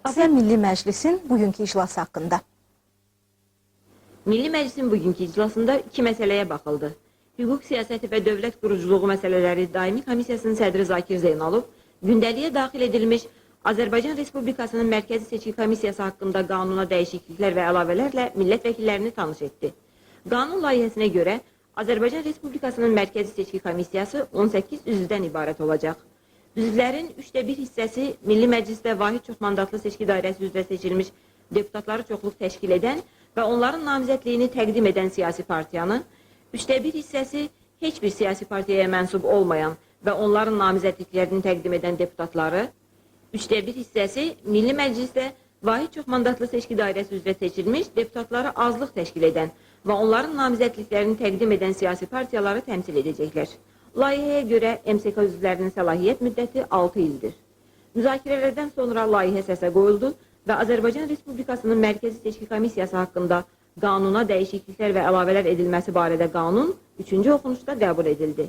[SPEAKER 9] Azər Milli Məclisin bugünkü iclası haqqında.
[SPEAKER 3] Milli Məclisin bugünkü iclasında iki məsələyə baxıldı. Hüquq siyasəti və dövlət quruculuğu məsələləri daimi komissiyasının sədri Zakir Zeynalov gündəliyə daxil edilmiş Azərbaycan Respublikasının Mərkəzi Seçki Komissiyası haqqında qanuna dəyişikliklər və əlavələrlə millət vəkillərini tanış etdi. Qanun layihəsinə görə Azərbaycan Respublikasının Mərkəzi Seçki Komissiyası 18 üzvdən ibarət olacaq. Üzvlərin 1/3 hissəsi Milli Məclisdə vahid çoxmandatlı seçki dairəsi üzrə seçilmiş deputatları çoxluq təşkil edən və onların namizədliyini təqdim edən siyasi partiyanı, 1/3 hissəsi heç bir siyasi partiyaya mənsub olmayan və onların namizədliklərini təqdim edən deputatları, 1/3 hissəsi Milli Məclisdə vahid çoxmandatlı seçki dairəsi üzrə seçilmiş deputatları azlıq təşkil edən və onların namizədliklərini təqdim edən siyasi partiyaları təmsil edəcəklər. Layihəyə görə MSK üzvlərinin səlahiyyət müddəti 6 ildir. Müzakirələrdən sonra layihə səsə qoyuldu və Azərbaycan Respublikasının Mərkəzi Seçki Komissiyası haqqında qanuna dəyişikliklər və əlavələr edilməsi barədə qanun 3-cü oxunuşda qəbul edildi.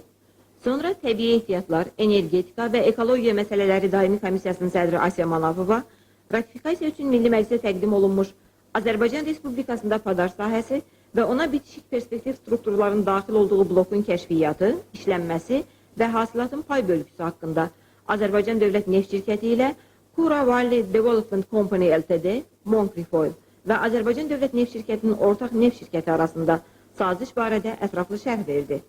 [SPEAKER 3] Sonra təbii ehtiyatlar, energetika və ekologiya məsələləri daimi komissiyasının sədri Asiya Manafova ratifikasiya üçün Milli Məclisə təqdim olunmuş Azərbaycan Respublikasında padar sahəsi və ona bitişik perspektiv strukturların daxil olduğu blokun kəşfiyyatı, işlənməsi və hasilatın pay bölgüsü haqqında Azərbaycan Dövlət Neft Şirkəti ilə Kura Valley Development Company Ltd, Moncrifoil və Azərbaycan Dövlət Neft Şirkətinin ortaq neft şirkəti arasında saziş barədə ətraflı şərh verdi.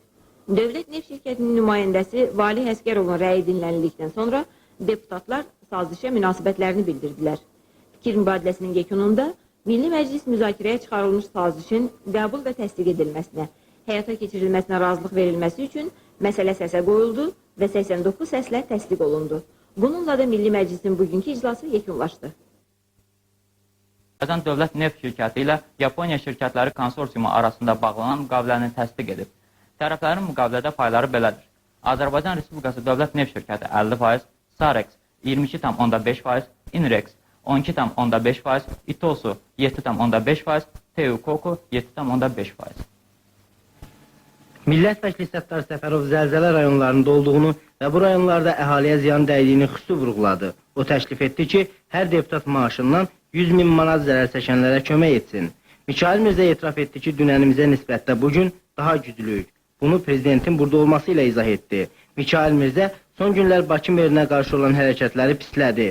[SPEAKER 3] Dövlət Neft Şirkətinin nümayəndəsi Vali Həsgərovun rəyi dinlənildikdən sonra deputatlar sazişə münasibətlərini bildirdilər. Fikir mübadiləsinin yekununda Milli Məclis müzakirəyə çıxarılmış sazişin qəbul və təsdiq edilməsinə, həyata keçirilməsinə razılıq verilməsi üçün məsələ səsə qoyuldu və 89 səslə təsdiq olundu. Bununla da Milli Məclisin bugünkü iclası yekunlaşdı.
[SPEAKER 17] Azərbaycan Dövlət Neft Şirkəti ilə Yaponiya şirkətləri konsorsiumu arasında bağlanan müqaviləni təsdiq edib. Tərəflərin müqavilədə payları belədir. Azərbaycan Respublikası Dövlət Neft Şirkəti 50%, Sarex 22,5%, Inrex 12,5%, İTOSU 7,5%, TÜKOKU 7,5%.
[SPEAKER 18] Millət vəkili Səttar Səfərov zəlzələ rayonlarında olduğunu və bu rayonlarda əhaliyə ziyan dəydiyini xüsusi vurğuladı. O təklif etdi ki, hər deputat maaşından 100.000 manat zərər çəkənlərə kömək etsin. Mikail Mirzə etiraf etdi ki, dünənimizə nisbətdə bugün daha güclüyük. Bunu prezidentin burada olması ilə izah etdi. Mikail Mirzə son günlər Bakı merinə qarşı olan hərəkətləri pislədi.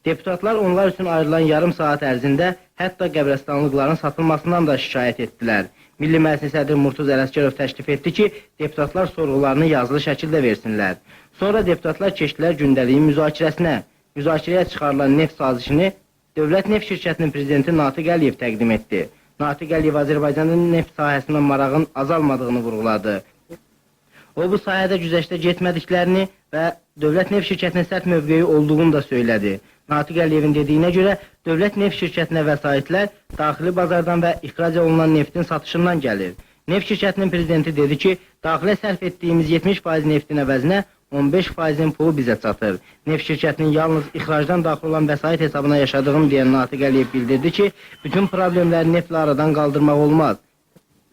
[SPEAKER 18] Deputatlar onlar üçün ayrılan yarım saat ərzində hətta qəbrəstanlıqların satılmasından da şikayət etdilər. Milli Məclis sədri Murtuz Ələsgərov təklif etdi ki, deputatlar sorğularını yazılı şəkildə versinlər. Sonra deputatlar keçdilər gündəliyin müzakirəsinə. Müzakirəyə çıxarılan neft sazişini Dövlət Neft Şirkətinin prezidenti Natiq Əliyev təqdim etdi. Natiq Əliyev Azərbaycanın neft sahəsindən marağın azalmadığını vurğuladı. O, bu sahədə güzəştə getmədiklərini və Dövlət Neft Şirkətinin sərt mövqeyi olduğunu da söylədi. Natiq Əliyevin dediyinə görə Dövlət Neft Şirkətinə vəsaitlər daxili bazardan və ixrac olunan neftin satışından gəlir. Neft Şirkətinin prezidenti dedi ki, daxilə sərf etdiyimiz 70% neftin əvəzinə 15%-in pulu bizə çatır. Neft şirkətinin yalnız ixracdan daxil olan vəsait hesabına yaşadığını deyən Natiq Əliyev bildirdi ki, bütün problemləri neftlə aradan qaldırmaq olmaz.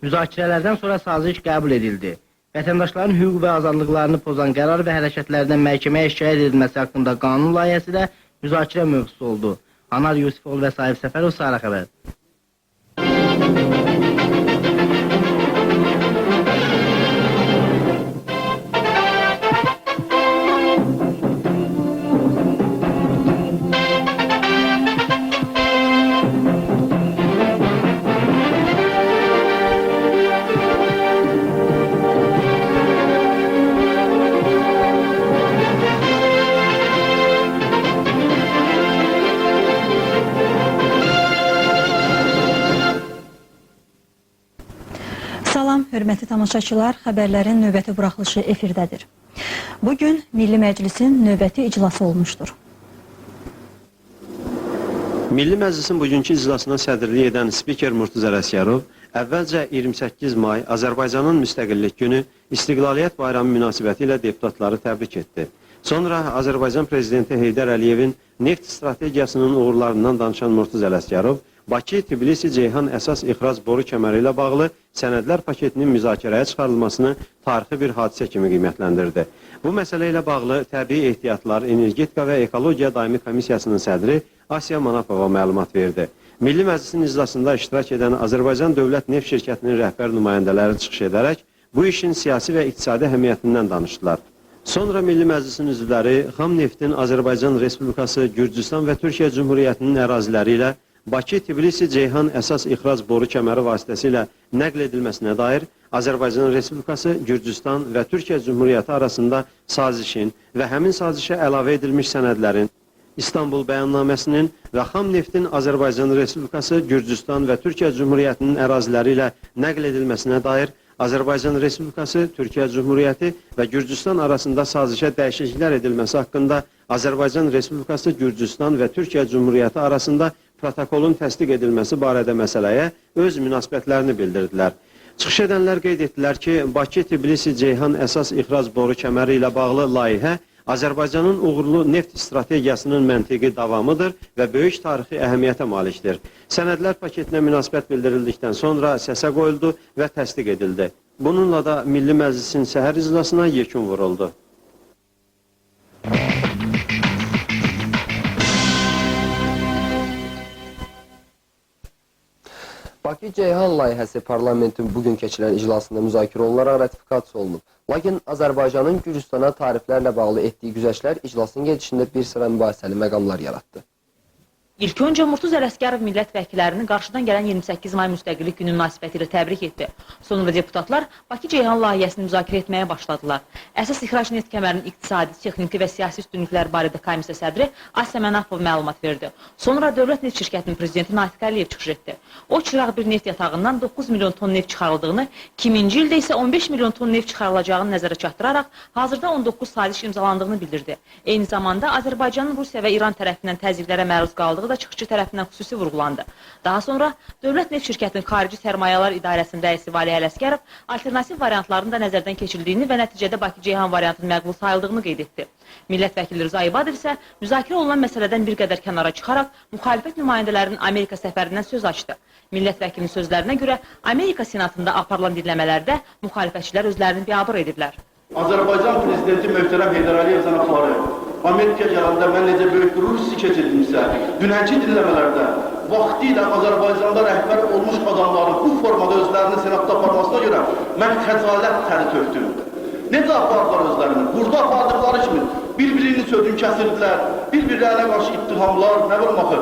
[SPEAKER 18] Müzakirələrdən sonra saziş qəbul edildi. Vətəndaşların hüquq və azadlıqlarını pozan qərar və hərəkətlərdən məhkəməyə şikayət edilməsi haqqında qanun layihəsi də müzakirə mövzusu oldu. Anar Yusifov və Sahib Səfərov, Sara Xəbər.
[SPEAKER 21] Salam, hörmətli tamaşaçılar, xəbərlərin növbəti buraxılışı efirdədir. Bugün Milli Məclisin növbəti iclası olmuşdur.
[SPEAKER 22] Milli Məclisin bugünkü iclasına sədrlik edən spiker Murtuz Ələsgərov əvvəlcə 28 may Azərbaycanın müstəqillik günü İstiqlaliyyət bayramı münasibəti ilə deputatları təbrik etdi. Sonra Azərbaycan Prezidenti Heydər Əliyevin neft strategiyasının uğurlarından danışan Murtuz Ələsgərov Bakı, Tbilisi, Ceyhan əsas ixrac boru kəməri ilə bağlı sənədlər paketinin müzakirəyə çıxarılmasını tarixi bir hadisə kimi qiymətləndirdi. Bu məsələ ilə bağlı Təbii Ehtiyatlar, Energetika və Ekologiya Daimi Komissiyasının sədri Asiya Manafova məlumat verdi. Milli Məclisin iclasında iştirak edən Azərbaycan Dövlət Neft Şirkətinin rəhbər nümayəndələri çıxış edərək bu işin siyasi və iqtisadi əhəmiyyətindən danışdılar. Sonra Milli Məclisin üzvləri xam neftin Azərbaycan Respublikası, Gürcüstan və Türkiyə Cümhuriyyətinin əraziləri ilə Bakı, Tbilisi, Ceyhan əsas ixrac boru kəməri vasitəsilə nəql edilməsinə dair Azərbaycan Respublikası, Gürcüstan və Türkiyə Cümhuriyyəti arasında sazişin və həmin sazişə əlavə edilmiş sənədlərin, İstanbul bəyannaməsinin və xam neftin Azərbaycan Respublikası, Gürcüstan və Türkiyə Cümhuriyyətinin əraziləri ilə nəql edilməsinə dair Azərbaycan Respublikası, Türkiyə Cümhuriyyəti və Gürcüstan arasında sazişə dəyişikliklər edilməsi haqqında Azərbaycan Respublikası, Gürcüstan və Türkiyə Cümhuriyyəti arasında protokolun təsdiq edilməsi barədə məsələyə öz münasibətlərini bildirdilər. Çıxış edənlər qeyd etdilər ki, Bakı, Tbilisi, Ceyhan əsas ixrac boru kəməri ilə bağlı layihə Azərbaycanın uğurlu neft strategiyasının məntiqi davamıdır və böyük tarixi əhəmiyyətə malikdir. Sənədlər paketinə münasibət bildirildikdən sonra səsə qoyuldu və təsdiq edildi. Bununla da Milli Məclisin səhər iclasına yekun vuruldu.
[SPEAKER 23] Bakı-Ceyhan layihəsi parlamentin bugün keçilən iclasında müzakirə olunaraq ratifikasiya olunub. Lakin Azərbaycanın Gürcüstana tariflərlə bağlı etdiyi güzəştlər iclasın gedişində bir sıra mübahisəli məqamlar yaratdı.
[SPEAKER 19] İlk öncə Murtuz Ələsgərov millət vəkillərini qarşıdan gələn 28 may müstəqillik günü münasibətilə təbrik etdi. Sonra deputatlar Bakı-Ceyhan layihəsini müzakirə etməyə başladılar. Əsas ixrac neft kəmərinin iqtisadi, texniki və siyasi üstünlükləri barədə komissiya sədri Asiya Manafova məlumat verdi. Sonra Dövlət Neft Şirkətinin prezidenti Natiq Əliyev çıxış etdi. O, çıraq bir neft yatağından 9 milyon ton neft çıxarıldığını, 2000-ci ildə isə 15 milyon ton neft çıxarılacağını nəzərə çatdıraraq, hazırda 19 saziş imzalandığını bildirdi. Eyni zamanda Azərbaycanın Rusiya və İran tərəfindən təzyiqlərə məruz qaldığı da çıxışçı tərəfindən xüsusi vurğulandı. Daha sonra Dövlət Neft Şirkətinin Xarici Sərmayələr İdarəsinin rəisi Valih Ələsgərov alternativ variantların da nəzərdən keçildiyini və nəticədə Bakı-Ceyhan variantının məqbul sayıldığını qeyd etdi. Millət vəkili Rza İbadov isə müzakirə olunan məsələdən bir qədər kənara çıxaraq müxalifət nümayəndələrinin Amerika səfərindən söz açdı. Millət vəkilinin sözlərinə görə Amerika senatında aparılan dinləmələrdə müxalifətçilər özlərini biabır ediblər.
[SPEAKER 6] Azərbaycan prezidenti möhtərəm Heydər Əliyev cənabları Amerikaya gələndə mən necə böyük qürur hissi keçirdimsə, dünənki dinləmələrdə vaxtilə Azərbaycanda rəhbər olmuş adamların bu formada özlərini senatda aparmasına görə mən xəcalət təri tökdüm. Necə apardılar özlərini? Burada apardıqları kimi bir-birini sözün kəsirdilər, bir-birlərinə qarşı ittihamlar, nə bilim axı,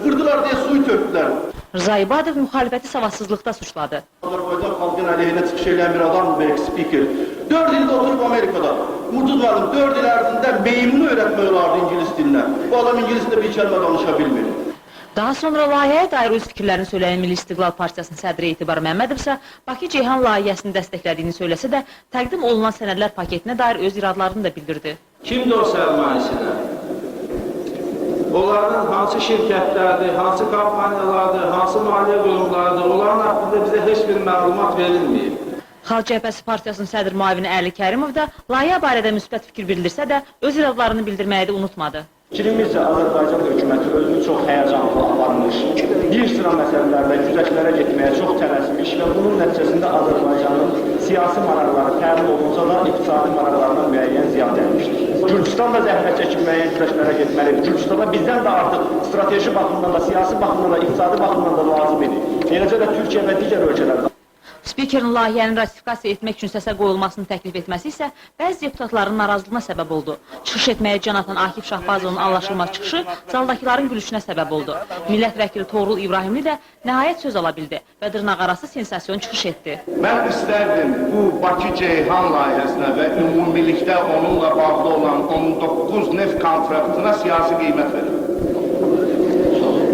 [SPEAKER 6] vurdular deyə suyu tökdülər.
[SPEAKER 19] Rza İbadov müxalifəti savadsızlıqda suçladı.
[SPEAKER 6] Azərbaycan xalqının əleyhinə çıxış edən bir adam, bir spiker. 4 ildə oturub Amerikada. Murtuz müəllim 4 il ərzində meymunu öyrətmək olardı ingilis dilinə. Bu adam ingilis də bir kəlmə danışa bilmir.
[SPEAKER 19] Daha sonra layihəyə dair öz fikirlərini söyləyən Milli İstiqlal Partiyasının sədri Etibar Məmmədov isə Bakı-Ceyhan layihəsini dəstəklədiyini söyləsə də, təqdim olunan sənədlər paketinə dair öz iradlarını da bildirdi.
[SPEAKER 6] Kimdir o sərmayəçilər? Onların hansı şirkətlərdir, hansı kampaniyalardır, hansı maliyyə qurumlarıdır, onların haqqında bizə heç bir məlumat verilməyib.
[SPEAKER 19] Xalq Cəbhəsi Partiyasının sədr müavini Əli Kərimov da layihə barədə müsbət fikir bildirsə də, öz iradlarını bildirməyi də unutmadı.
[SPEAKER 10] Fikrimincə Azərbaycan hökuməti özünü çox həyəcanlı aparmış, bir sıra məsələlərdə güzəştlərə getməyə çox tələsmiş və bunun nəticəsində Azərbaycanın siyasi maraqları təmin olunsa da iqtisadi maraqlarına müəyyən ziyan dəymişdir. Gürcüstan da zəhmət çəkib müəyyən güzəştlərə getməlidir. Gürcüstana bizdən də artıq strateji baxımdan da, siyasi baxımdan da, iqtisadi baxımdan da lazım idi. Eləcə də Türkiyə və digər ölkələrdə.
[SPEAKER 19] Spikerin layihənin ratifikasiya etmək üçün səsə qoyulmasını təklif etməsi isə bəzi deputatların narazılığına səbəb oldu. Çıxış etməyə can atan Akif Şahbazovun anlaşılmaz çıxışı zaldakıların gülüşünə səbəb oldu. Millət vəkili Toğrul İbrahimli də nəhayət söz ala bildi və dırnaqarası sensasiyon çıxış etdi.
[SPEAKER 11] Mən istərdim bu Bakı-Ceyhan layihəsinə və ümumilikdə onunla bağlı olan 19 neft kontraktına siyasi qiymət verir.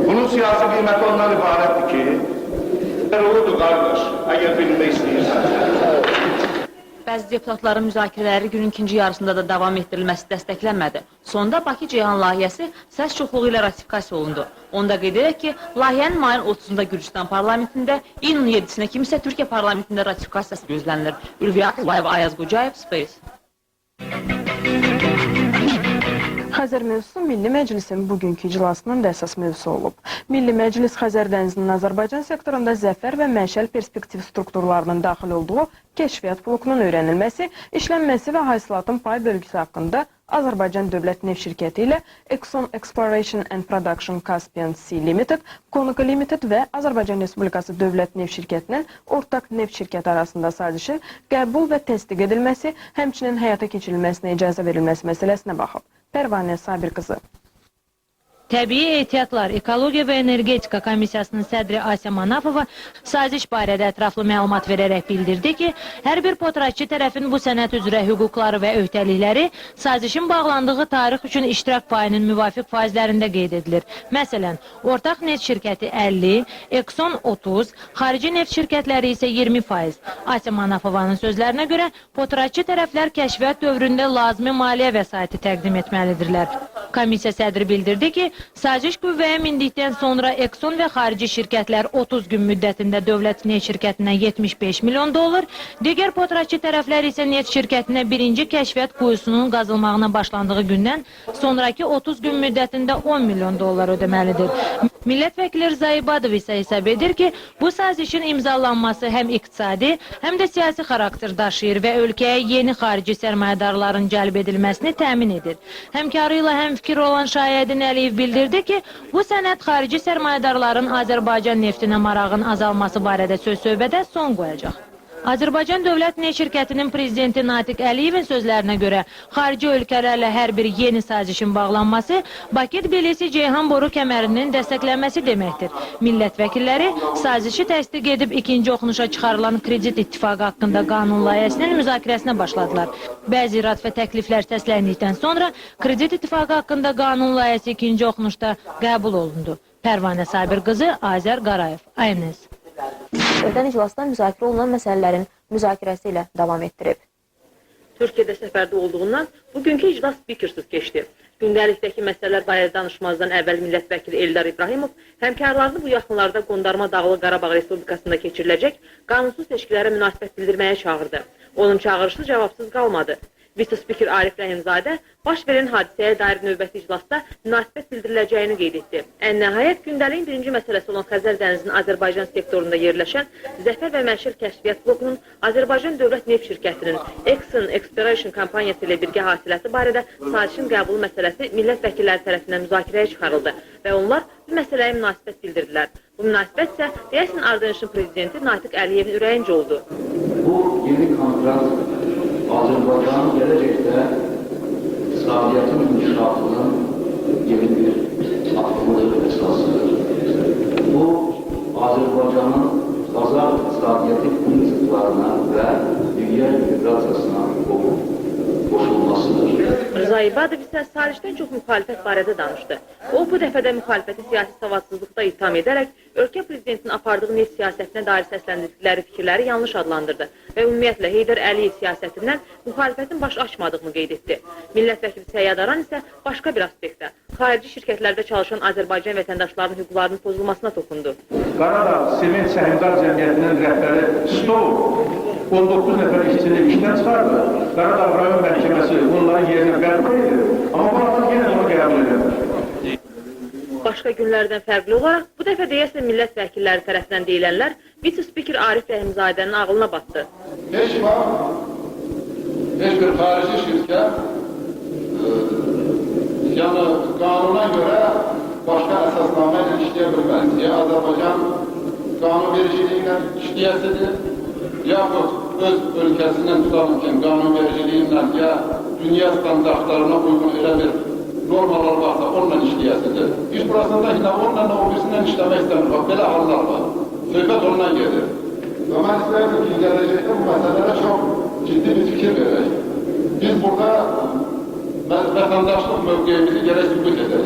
[SPEAKER 11] Bunun siyasi qiyməti ondan ibarətdir ki, olurdu qardaş, əgər bilmək istəyirsən.
[SPEAKER 19] Bəzi deputatların müzakirələri günün ikinci yarısında da davam etdirilməsi dəstəklənmədi. Sonda Bakı-Ceyhan layihəsi səs çoxluğu ilə ratifikasiya olundu. Onda qeyd edək ki, layihənin mayın 30-da Gürcüstan parlamentində, iyunun 7-sinə kimi isə Türkiyə parlamentində ratifikasiyası gözlənilir. Ülviyə Akulayev, Ayaz Qocayev, Space.
[SPEAKER 1] Xəzər mövzusu Milli Məclisin bugünkü iclasının da əsas mövzusu olub. Milli Məclis Xəzər dənizinin Azərbaycan sektorunda zəfər və məşəl perspektiv strukturlarının daxil olduğu kəşfiyyat blokunun öyrənilməsi, işlənməsi və hasilatın pay bölgüsü haqqında Azərbaycan Dövlət Neft Şirkəti ilə Exxon Exploration and Production Caspian Sea Limited, Conoco Limited və Azərbaycan Respublikası Dövlət Neft Şirkətinin ortaq neft şirkəti arasında sazişin qəbul və təsdiq edilməsi, həmçinin həyata keçirilməsinə icazə verilməsi məsələsinə baxıb. Pərvanə Sabir qızı.
[SPEAKER 2] Təbii Ehtiyatlar, Ekologiya və Energetika Komissiyasının sədri Asiya Manafova saziş barədə ətraflı məlumat verərək bildirdi ki, hər bir potratçı tərəfin bu sənəd üzrə hüquqları və öhdəlikləri sazişin bağlandığı tarix üçün iştirak payının müvafiq faizlərində qeyd edilir. Məsələn, ortaq neft şirkəti 50, Exxon 30, xarici neft şirkətləri isə 20%. Asiya Manafovanın sözlərinə görə, potratçı tərəflər kəşfiyyat dövründə lazımi maliyyə vəsaiti təqdim etməlidirlər. Komissiya sədri bildirdi ki, saziş qüvvəyə mindikdən sonra Exxon və xarici şirkətlər 30 gün müddətində dövlət neft şirkətinə 75 milyon dollar, digər potratçı tərəflər isə neft şirkətinə birinci kəşfiyyat quyusunun qazılmağına başlandığı gündən sonraki 30 gün müddətində 10 milyon dollar ödəməlidir. Millət vəkili Rza İbadov isə hesab edir ki, bu sazişin imzalanması həm iqtisadi, həm də siyasi xarakter daşıyır və ölkəyə yeni xarici sərmayədarların cəlb edilməsini təmin edir. Həmkarı ilə həmfikir olan Şahidin Əliyev bildirdi ki, bu sənəd xarici sərmayədarların Azərbaycan neftinə marağın azalması barədə söz-söhbədə son qoyacaq. Azərbaycan Dövlət Neft Şirkətinin prezidenti Natiq Əliyevin sözlərinə görə xarici ölkələrlə hər bir yeni sazişin bağlanması Bakı-Tbilisi-Ceyhan boru kəmərinin dəstəklənməsi deməkdir. Millət vəkilləri sazişi təsdiq edib ikinci oxunuşa çıxarılan kredit ittifaqı haqqında qanun layihəsinin müzakirəsinə başladılar. Bəzi irad və təkliflər səsləndikdən sonra kredit ittifaqı haqqında qanun layihəsi ikinci oxunuşda qəbul olundu. Pərvanə Sabir qızı, Azər Qarayev, ANS.
[SPEAKER 5] Ötən iclasda müzakirə olunan məsələlərin müzakirəsi ilə davam etdirib.
[SPEAKER 4] Türkiyədə səfərdə olduğundan bugünkü iclas spikersiz keçdi. Gündəlikdəki məsələlər barədə danışmazdan əvvəl millət vəkili Eldar İbrahimov həmkarlarını bu yaxınlarda Qondarma Dağlı Qarabağ Respublikasında keçiriləcək qanunsuz seçkilərə münasibət bildirməyə çağırdı. Onun çağırışı cavabsız qalmadı. Vice-spiker Arif Rəhimzadə baş verən hadisəyə dair növbəti iclasda münasibət bildiriləcəyini qeyd etdi. Ən nəhayət gündəliyin birinci məsələsi olan Xəzər dənizinin Azərbaycan sektorunda yerləşən Zəfər və Məşəl Kəşfiyyat blokunun Azərbaycan Dövlət Neft Şirkətinin Exxon Exploration kompaniyası ilə birgə hasiləti barədə sazişin qəbulu məsələsi millət vəkilləri tərəfindən müzakirəyə çıxarıldı və onlar bu məsələyə münasibət bildirdilər. Bu münasibət isə deyəsən Ardıncın prezidenti Natiq Əliyevin ürəyincə oldu.
[SPEAKER 20] Bu yeni kontrakt Azərbaycanın gələcəkdə iqtisadiyyatın inkişafının yeni bir addımıdır, əsasıdır. Bu, Azərbaycanın bazar iqtisadiyyatı prinsiplarına və dünya miqrasiyasına qoşulmasıdır.
[SPEAKER 4] Rıza İbadov isə sazişdən çox müxalifət barədə danışdı. O, bu dəfədə müxalifəti siyasi savadsızlıqda itham edərək, ölkə prezidentinin apardığı neft siyasətinə dair səsləndirdikləri fikirləri yanlış adlandırdı və ümumiyyətlə Heydər Əliyev siyasətindən müxalifətin baş açmadığını qeyd etdi. Millət vəkili Səyyad Aran isə başqa bir aspektdə xarici şirkətlərdə çalışan Azərbaycan vətəndaşlarının hüquqlarının pozulmasına toxundu.
[SPEAKER 6] Qaradağ Sement Səhmdar Cəmiyyətinin rəhbəri Stov 19 nəfər işçini işdən çıxardı. Qaradağ rayon məhkəməsi onların yerinə bərpa edir. Amma bu adam yenə bunu qəbul edir.
[SPEAKER 4] Başqa günlərdən fərqli olaraq, bu dəfə deyəsən millət vəkilləri tərəfindən deyilənlər vice-spiker Arif Rəhimzadənin ağlına batdı.
[SPEAKER 7] Heç bir xarici şirkət yəni qanuna görə başqa əsasnamə ilə işləyə bilməz. Ya Azərbaycan qanunvericiliyi ilə işləyəsidir, yaxud öz ölkəsindən tutarkən qanunvericiliyi ilə ya dünya standartlarına uyğun elə bir normalar varsa onunla işləyəsidir. İş burasında yine onunla o birisindən işləmək istəmir. Bax, belə hallar var. Söhbət ondan gedir. Və mən istəyirəm ki, gələcəkdə bu məsələlərə çox ciddi bir fikir verək. Biz burada vətəndaşlıq mövqeyimizi gərək sübut edək.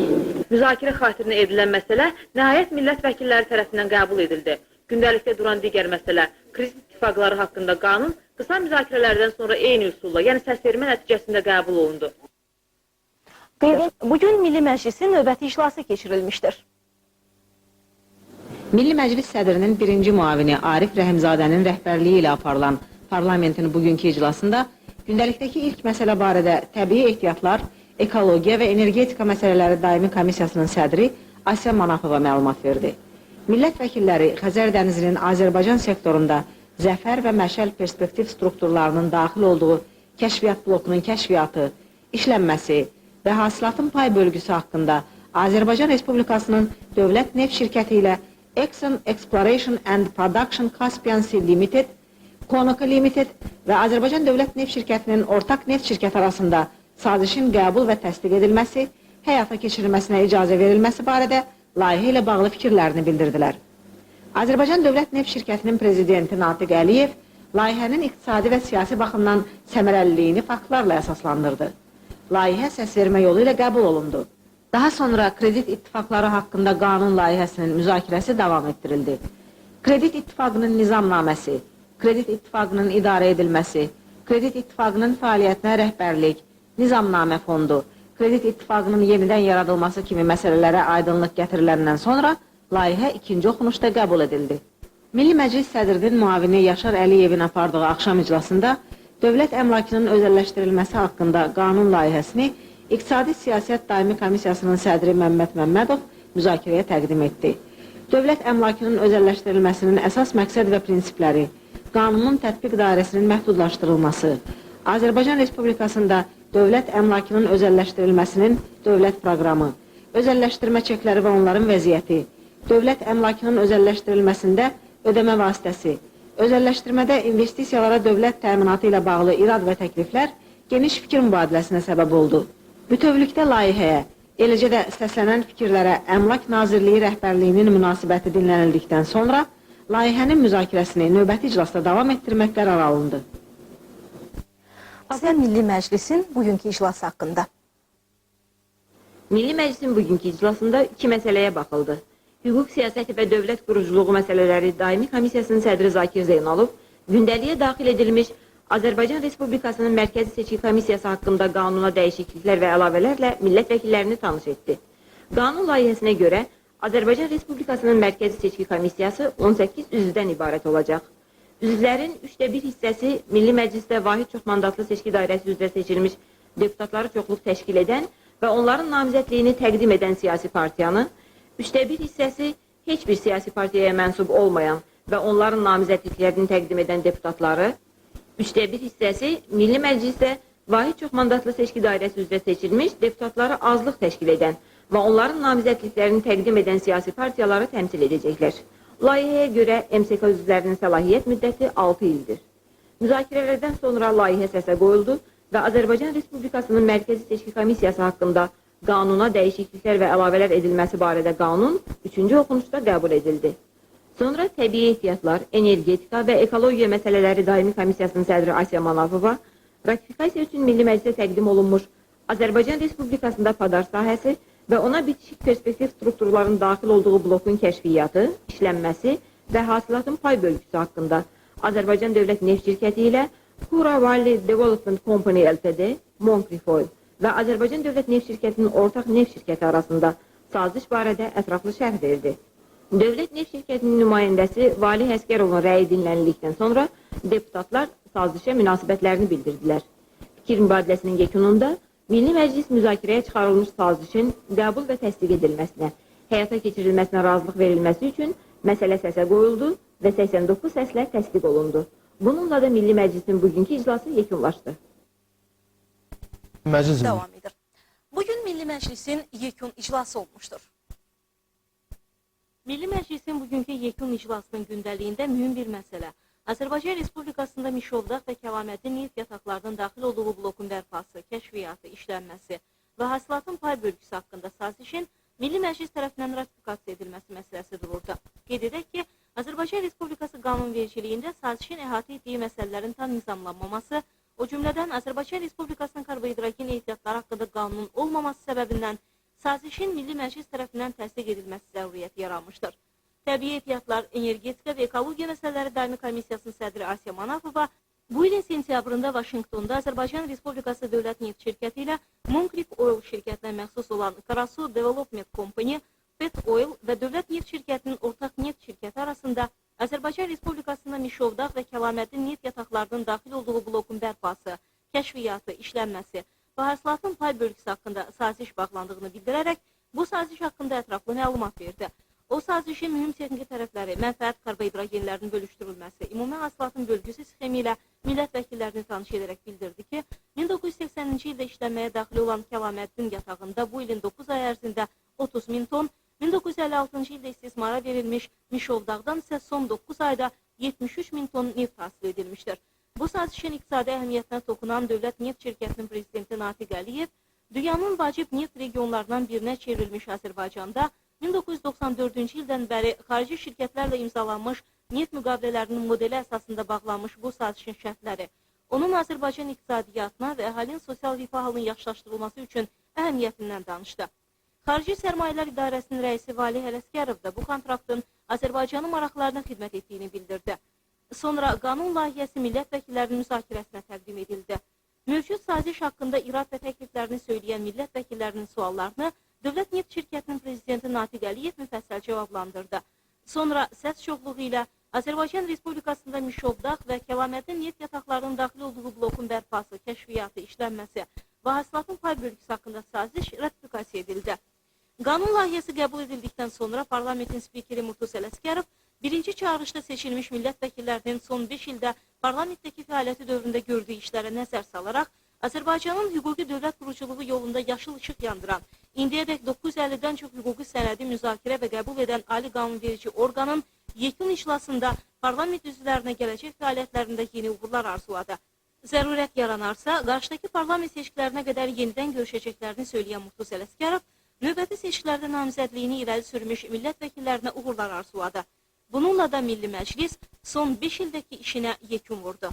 [SPEAKER 4] Müzakirə xatirinə edilən məsələ nəhayət millət vəkilləri tərəfindən qəbul edildi. Gündəlikdə duran digər məsələ, kredit ittifaqları haqqında qanun qısa müzakirələrdən sonra eyni üsulla, yəni səsvermə nəticəsində qəbul olundu.
[SPEAKER 5] Bugün Milli Məclisin növbəti iclası keçirilmişdir.
[SPEAKER 8] Milli Məclis sədrinin birinci müavini Arif Rəhimzadənin rəhbərliyi ilə aparılan parlamentin bugünkü iclasında gündəlikdəki ilk məsələ barədə təbii ehtiyatlar, ekologiya və energetika məsələləri daimi komissiyasının sədri Asiya Manafova məlumat verdi. Millət vəkilləri Xəzər dənizinin Azərbaycan sektorunda Zəfər və Məşəl perspektiv strukturlarının daxil olduğu kəşfiyyat blokunun kəşfiyyatı, işlənməsi və hasilatın pay bölgüsü haqqında Azərbaycan Respublikasının Dövlət Neft Şirkəti ilə Exxon Exploration and Production Caspian Sea Limited, Conoco Limited və Azərbaycan Dövlət Neft Şirkətinin ortaq neft şirkəti arasında sazişin qəbul və təsdiq edilməsi, həyata keçirilməsinə icazə verilməsi barədə layihə ilə bağlı fikirlərini bildirdilər. Azərbaycan Dövlət Neft Şirkətinin prezidenti Natiq Əliyev layihənin iqtisadi və siyasi baxımdan səmərəliliyini faktlarla əsaslandırdı. Layihə səsvermə yolu ilə qəbul olundu. Daha sonra kredit ittifaqları haqqında qanun layihəsinin müzakirəsi davam etdirildi. Kredit ittifaqının nizamnaməsi, kredit ittifaqının idarə edilməsi, kredit ittifaqının fəaliyyətinə rəhbərlik, nizamnamə fondu, kredit ittifaqının yenidən yaradılması kimi məsələlərə aydınlıq gətiriləndən sonra layihə ikinci oxunuşda qəbul edildi. Milli Məclis sədrinin müavini Yaşar Əliyevin apardığı axşam iclasında dövlət əmlakının özəlləşdirilməsi haqqında qanun layihəsini İqtisadi Siyasət Daimi Komissiyasının sədri Məmməd Məmmədov müzakirəyə təqdim etdi. Dövlət əmlakının özəlləşdirilməsinin əsas məqsəd və prinsipləri, qanunun tətbiq dairəsinin məhdudlaşdırılması, Azərbaycan Respublikasında dövlət əmlakının özəlləşdirilməsinin dövlət proqramı, özəlləşdirmə çekləri və onların vəziyyəti, dövlət əmlakının özəlləşdirilməsində ödəmə vasitəsi, Özəlləşdirmədə investisiyalara dövlət təminatı ilə bağlı irad və təkliflər geniş fikir mübadiləsinə səbəb oldu. Bütövlükdə layihəyə, eləcə də səslənən fikirlərə Əmlak Nazirliyi rəhbərliyinin münasibəti dinlənildikdən sonra layihənin müzakirəsini növbəti iclasda davam etdirmək qərar alındı.
[SPEAKER 9] Azər Milli Məclisin bugünkü iclası haqqında.
[SPEAKER 3] Milli Məclisin bugünkü iclasında iki məsələyə baxıldı. Hüquq siyasəti və dövlət quruculuğu məsələləri daimi komissiyasının sədri Zakir Zeynalov gündəliyə daxil edilmiş Azərbaycan Respublikasının Mərkəzi Seçki Komissiyası haqqında qanuna dəyişikliklər və əlavələrlə millət vəkillərini tanış etdi. Qanun layihəsinə görə Azərbaycan Respublikasının Mərkəzi Seçki Komissiyası 18 üzvdən ibarət olacaq. Üzvlərin 1/3 hissəsi Milli Məclisdə vahid çoxmandatlı seçki dairəsi üzrə seçilmiş deputatları çoxluq təşkil edən və onların namizədliyini təqdim edən siyasi partiyanı, 1/3 hissəsi heç bir siyasi partiyaya mənsub olmayan və onların namizədliklərini təqdim edən deputatları, 1/3 hissəsi Milli Məclisdə vahid çoxmandatlı seçki dairəsi üzrə seçilmiş deputatları azlıq təşkil edən və onların namizədliklərini təqdim edən siyasi partiyaları təmsil edəcəklər. Layihəyə görə MSK üzvlərinin səlahiyyət müddəti 6 ildir. Müzakirələrdən sonra layihə səsə qoyuldu və Azərbaycan Respublikasının Mərkəzi Seçki Komissiyası haqqında qanuna dəyişikliklər və əlavələr edilməsi barədə qanun 3-cü oxunuşda qəbul edildi. Sonra Təbii Ehtiyatlar, Energetika və Ekologiya Məsələləri Daimi Komissiyasının sədri Asiya Manafova ratifikasiya üçün Milli Məclisə təqdim olunmuş Azərbaycan Respublikasında padar sahəsi və ona bitişik perspektiv strukturların daxil olduğu blokun kəşfiyyatı, işlənməsi və hasilatın pay bölgüsü haqqında Azərbaycan Dövlət Neft Şirkəti ilə Kura Valley Development Company Ltd, Moncrifoil və Azərbaycan Dövlət Neft Şirkətinin ortaq neft şirkəti arasında saziş barədə ətraflı şərh verdi. Dövlət Neft Şirkətinin nümayəndəsi Vali Həskərovun rəyi dinlənildikdən sonra deputatlar sazişə münasibətlərini bildirdilər. Fikir mübadiləsinin yekununda Milli Məclis müzakirəyə çıxarılmış sazişin qəbul və təsdiq edilməsinə, həyata keçirilməsinə razılıq verilməsi üçün məsələ səsə qoyuldu və 89 səslə təsdiq olundu. Bununla da Milli Məclisin bugünkü iclası yekunlaşdı.
[SPEAKER 9] Devam edir. Bugün Milli Məclisin yekun iclası olmuşdur. Milli Məclisin bugünkü yekun iclasının gündəliyində mühüm bir məsələ. Azərbaycan Respublikasında Mişovdağ və Kəlaməddin neft yataqlarının daxil olduğu blokun bərpası, kəşfiyyatı, işlənməsi və hasilatın pay bölgüsü haqqında sazişin Milli Məclis tərəfindən ratifikasiya edilməsi məsələsi dururdu. Qeyd edək ki, Azərbaycan Respublikası qanunvericiliyində sazişin əhatə etdiyi məsələlərin tam nizamlanmaması, o cümlədən Azərbaycan Respublikasının karbohidrogen ehtiyatları haqqında qanunun olmaması səbəbindən sazişin Milli Məclis tərəfindən təsdiq edilməsi zəruriyyəti yaranmışdır. Təbii Ehtiyatlar, Energetika və Ekologiya Məsələləri Daimi Komissiyasının sədri Asiya Manafova bu ilin sentyabrında Vaşinqtonda Azərbaycan Respublikası Dövlət Neft Şirkəti ilə Moncrif Oil şirkətinə məxsus olan Karasu Development Company, Pet Oil və Dövlət Neft Şirkətinin ortaq neft şirkəti arasında Azərbaycan Respublikasında Mişovdağ və Kəlaməddin neft yataqlarının daxil olduğu blokun bərpası, kəşfiyyatı, işlənməsi və hasilatın pay bölgüsü haqqında saziş bağlandığını bildirərək bu saziş haqqında ətraflı məlumat verdi. O sazişin mühüm texniki tərəfləri, mənfəət karbohidrogenlərinin bölüşdürülməsi, ümumi hasilatın bölgüsü sxemi ilə millət vəkillərini tanış edərək bildirdi ki, 1980-ci ildə işlənməyə daxil olan Kəlaməddin yatağında bu ilin 9 ay ərzində 30 min ton, 1956-cı ildə istismara verilmiş Mişovdağdan isə son 9 ayda 73 min ton neft hasil edilmişdir. Bu sazişin iqtisadi əhəmiyyətinə toxunan Dövlət Neft Şirkətinin prezidenti Natiq Əliyev, dünyanın vacib neft regionlarından birinə çevrilmiş Azərbaycanda 1994-cü ildən bəri xarici şirkətlərlə imzalanmış neft müqavilələrinin modeli əsasında bağlanmış bu sazişin şərtləri, onun Azərbaycan iqtisadiyyatına və əhalinin sosial rifah halının yaxşılaşdırılması üçün əhəmiyyətindən danışdı. Xarici Sərmayələr İdarəsinin rəisi Vali Həskərov da bu kontraktın Azərbaycanın maraqlarına xidmət etdiyini bildirdi. Sonra qanun layihəsi millət vəkillərinin müzakirəsinə təqdim edildi. Mövcud saziş haqqında irad və təkliflərini söyləyən millət vəkillərinin suallarını Dövlət Neft Şirkətinin prezidenti Natiq Əliyev müfəssəl cavablandırdı. Sonra səs çoxluğu ilə Azərbaycan Respublikasında Mişovdağ və Kəlaməddin neft yataqlarının daxil olduğu blokun bərpası, kəşfiyyatı, işlənməsi və hasilatın pay bölgüsü haqqında saziş ratifikasiya edildi. Qanun layihəsi qəbul edildikdən sonra parlamentin spikeri Murtuz Ələskərov birinci çağırışda seçilmiş millət vəkillərinin son 5 ildə parlamentdəki fəaliyyəti dövründə gördüyü işlərə nəzər salaraq Azərbaycanın hüquqi dövlət quruculuğu yolunda yaşıl işıq yandıran, indiyədək 950-dən çox hüquqi sənədi müzakirə və qəbul edən Ali qanunverici orqanın yekun iclasında parlament üzvlərinə gələcək fəaliyyətlərində yeni uğurlar arzuladı. Zərurət yaranarsa, qarşıdakı parlament seçkilərinə qədər yenidən görüşəcəklərini söyləyən Murtuz Ələsgərov, növbəti seçkilərdə namizədliyini irəli sürmüş millət vəkillərinə uğurlar arzuladı. Bununla da Milli Məclis son 5 ildəki işinə yekun vurdu.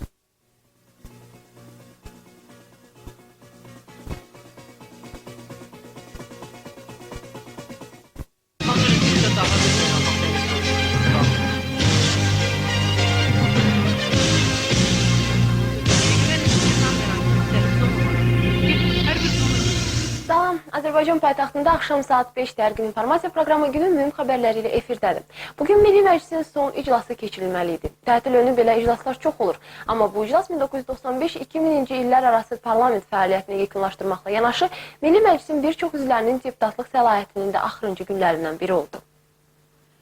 [SPEAKER 5] Salam, Azərbaycan paytaxtında axşam saat 5 Dərgin informasiya proqramı günün mühüm xəbərləri ilə efirdədir. Bugün Milli Məclisin son iclası keçirilməli idi. Tətil önü belə iclaslar çox olur. Amma bu iclas 1995-2000-ci illər arası parlament fəaliyyətini yekunlaşdırmaqla yanaşı, Milli Məclisin bir çox üzvlərinin deputatlıq səlahiyyətinin də axırıncı günlərindən biri oldu.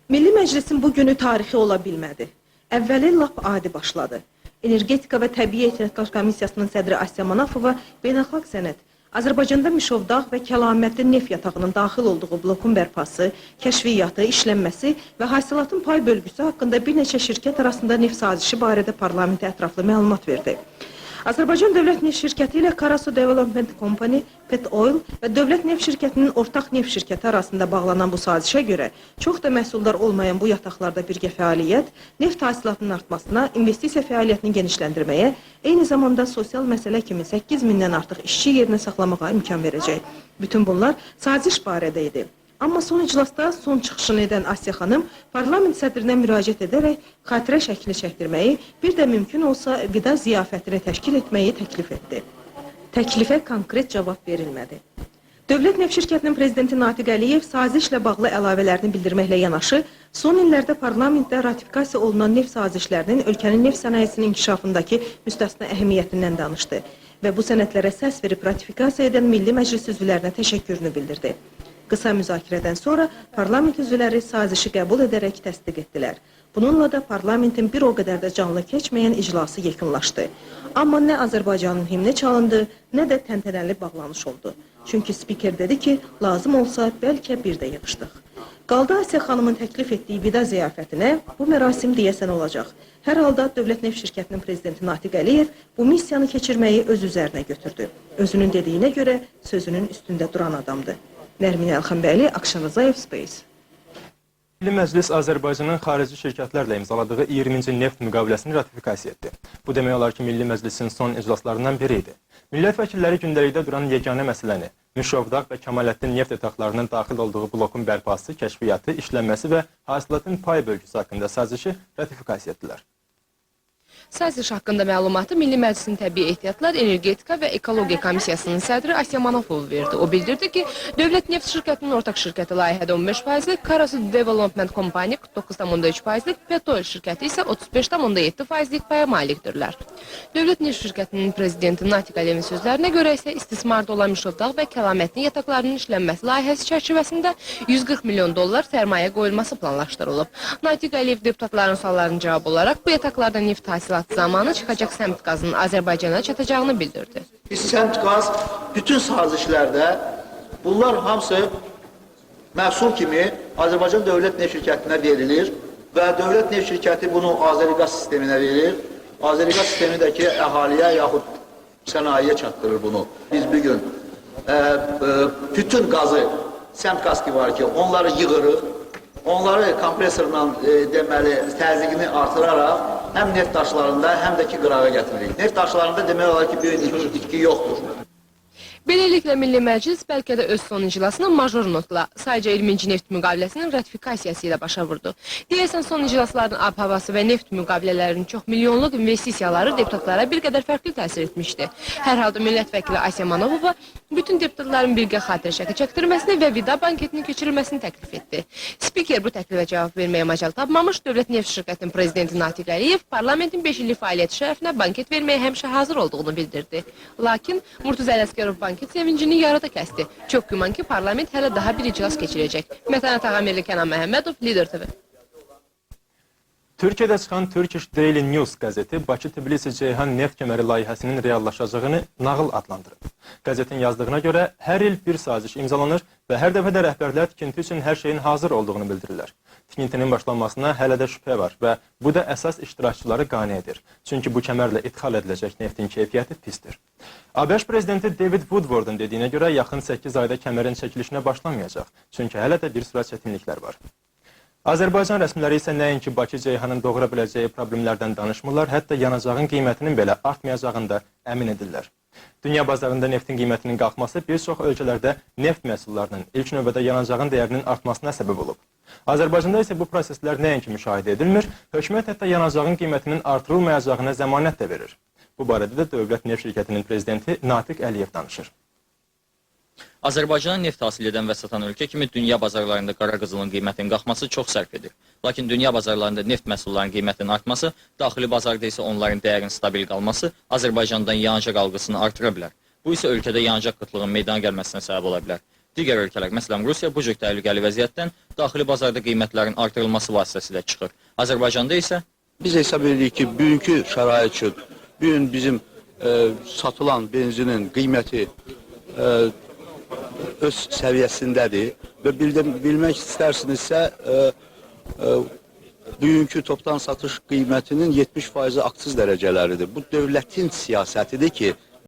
[SPEAKER 12] Milli Məclisin bu günü tarixi ola bilmədi. Əvvəli lap adi başladı. Energetika və Təbii Ehtiyatlar Komissiyasının sədri Asya Manafova beynəlxalq sənəd, Azərbaycanda Mişovdağ və Kəlamətli neft yatağının daxil olduğu blokun bərpası, kəşfiyyatı, işlənməsi və hasilatın pay bölgüsü haqqında bir neçə şirkət arasında neft sazişi barədə parlamentə ətraflı məlumat verdi. Azərbaycan Dövlət Neft Şirkəti ilə Karasu Development Company, Pet-Oil və Dövlət Neft Şirkətinin ortaq neft şirkəti arasında bağlanan bu sazişə görə çox da məhsuldar olmayan bu yataqlarda birgə fəaliyyət, neft hasilatının artmasına, investisiya fəaliyyətini genişləndirməyə, eyni zamanda sosial məsələ kimi 8000-dən artıq işçi yerinə saxlamağa imkan verəcək. Bütün bunlar saziş barədə idi. Amma son iclasda son çıxışını edən Asya xanım parlament sədrinə müraciət edərək xatirə şəkli çəkdirməyi, bir də mümkün olsa vida ziyafətini təşkil etməyi təklif etdi. Təklifə konkret cavab verilmədi. Dövlət Neft Şirkətinin prezidenti Natiq Əliyev sazişlə bağlı əlavələrini bildirməklə yanaşı, son illərdə parlamentdə ratifikasiya olunan neft sazişlərinin ölkənin neft sənayesinin inkişafındakı müstəsna əhəmiyyətindən danışdı və bu sənədlərə səs verib ratifikasiya edən Milli Məclis üzvlərinə təşəkkürünü bildirdi. Qısa müzakirədən sonra parlament üzvləri sazişi qəbul edərək təsdiq etdilər. Bununla da parlamentin bir o qədər də canlı keçməyən iclası yekunlaşdı. Amma nə Azərbaycanın himni çalındı, nə də təntənəli bağlanış oldu. Çünki spiker dedi ki, lazım olsa bəlkə bir də yığışdıq. Qaldı Asya xanımın təklif etdiyi vida ziyafətinə bu mərasim deyəsən olacaq. Hər halda Dövlət Neft Şirkətinin prezidenti Natiq Əliyev bu missiyanı keçirməyi öz üzərinə götürdü. Özünün dediyinə görə sözünün üstündə duran adamdır. Nərmin Əlxanbəli, Akşan Rzayev, Space.
[SPEAKER 13] Milli Məclis Azərbaycanın xarici şirkətlərlə imzaladığı 20-ci neft müqaviləsini ratifikasiya etdi. Bu demək olar ki, Milli Məclisin son iclaslarından biri idi. Millət vəkilləri gündəlikdə duran yeganə məsələni, Mişovdağ və Kəmaləddin neft yataqlarının daxil olduğu blokun bərpası, kəşfiyyatı, işlənməsi və hasilatın pay bölgüsü haqqında sazişi ratifikasiya etdilər.
[SPEAKER 14] Saziş haqqında məlumatı Milli Məclisin Təbii Ehtiyatlar, Energetika və Ekologiya Komissiyasının sədri Asya Manafov verdi. O bildirdi ki, Dövlət Neft Şirkətinin ortaq şirkəti layihədə 15%, Karasu Development Company 49,3%, Pet-Oil şirkəti isə 35,7%lik paya malikdirlər. Dövlət Neft Şirkətinin prezidenti Natiq Əliyevin sözlərinə görə isə istismarda olan Mişovdağ və Kəlamətli yataqlarının işlənməsi layihəsi çərçivəsində 140 milyon dollar sərmayə qoyulması planlaşdırılıb. Natiq Əliyev deputatların suallarının cavabı olaraq bu yataqlarda neft hasilatı zamanı çıxacaq səmt qazının Azərbaycana çatacağını bildirdi.
[SPEAKER 24] Səmt qaz bütün sazişlərdə bunlar hamısı məhsul kimi Azərbaycan Dövlət Neft Şirkətinə verilir və Dövlət Neft Şirkəti bunu Azəriqaz sisteminə verir. Azəriqaz sistemindəki əhaliyə yaxud sənayeyə çatdırır bunu. Biz bugün bütün qazı, səmt qaz ki var ki, onları yığırıq. Onları kompresorla deməli təzyiqini artıraraq həm neft daşlarında, həm də ki qırağa gətiririk. Neft daşlarında demək olar ki, bir itki yoxdur.
[SPEAKER 14] Beləliklə, Milli Məclis bəlkə də öz son iclasını major notla, sadəcə 20-ci neft müqaviləsinin ratifikasiyası ilə başa vurdu. Deyəsən, son iclasların ab-havası və neft müqavilələrinin çox milyonluq investisiyaları deputatlara bir qədər fərqli təsir etmişdi. Hər halda millət vəkili Asya Manafova bütün deputatların birgə xatirə şəkli çəkdirməsini və vida banketinin keçirilməsini təklif etdi. Spiker bu təklifə cavab verməyə macal tapmamış, Dövlət Neft Şirkətinin prezidenti Natiq Əliyev parlamentin 5 illik fəaliyyəti şərəfinə banket verməyə həmişə hazır olduğunu bildirdi. Lakin Murtuz Ələsgərov banket sevincini yarıda kəsdi. Çox güman ki, parlament hələ daha bir iclas keçirəcək. Mətanət Ağamirli, Kənan Məhəmmədov, Lider TV.
[SPEAKER 13] Türkiyədə çıxan Turkish Daily News qəzeti Bakı-Tbilisi-Ceyhan neft kəməri layihəsinin reallaşacağını nağıl adlandırıb. Qəzetin yazdığına görə hər il bir saziş imzalanır və hər dəfə də rəhbərlər tikinti üçün hər şeyin hazır olduğunu bildirirlər. tikintinin başlanmasına hələ də şübhə var və bu da əsas iştirakçıları qane edir. Çünki bu kəmərlə idxal ediləcək neftin keyfiyyəti pisdir. ABŞ prezidenti David Woodward'ın dediyinə görə yaxın 8 ayda kəmərin çəkilişinə başlamayacaq. Çünki hələ də bir sıra çətinliklər var. Azərbaycan rəsmiləri isə nəinki Bakı-Ceyhanın doğura biləcəyi problemlərdən danışmırlar, hətta yanacağın qiymətinin belə artmayacağını da əmin edirlər. Dünya bazarında neftin qiymətinin qalxması bir çox ölkələrdə neft məhsullarının, ilk növbədə yanacağın dəyərinin artmasına səbəb olub. Azərbaycanda isə bu proseslər nəinki müşahidə edilmir, hökumət hətta yanacağın qiymətinin artırılmayacağına zəmanət də verir. Bu barədə də Dövlət Neft Şirkətinin prezidenti Natiq Əliyev danışır.
[SPEAKER 15] Azərbaycana neft hasil edən və satan ölkə kimi dünya bazarlarında qara qızılın qiymətinin qalxması çox sərf edir. Lakin dünya bazarlarında neft məhsullarının qiymətinin artması, daxili bazarda isə onların dəyərinin stabil qalması Azərbaycandan yanacaq algısını artıra bilər. Bu isə ölkədə yanacaq qıtlığının meydana gəlməsinə səbəb ola bilər. Digər ölkələr, məsələn Rusiya bu cür təhlükəli vəziyyətdən daxili bazarda qiymətlərin artırılması vasitəsilə çıxır. Azərbaycanda isə
[SPEAKER 24] biz hesab edirik ki, bugünkü şərait üçün bugün bizim satılan benzinin qiyməti öz səviyyəsindədir və bilmək istərsinizsə bugünkü toptan satış qiymətinin 70% aksız dərəcələridir. Bu dövlətin siyasətidir ki,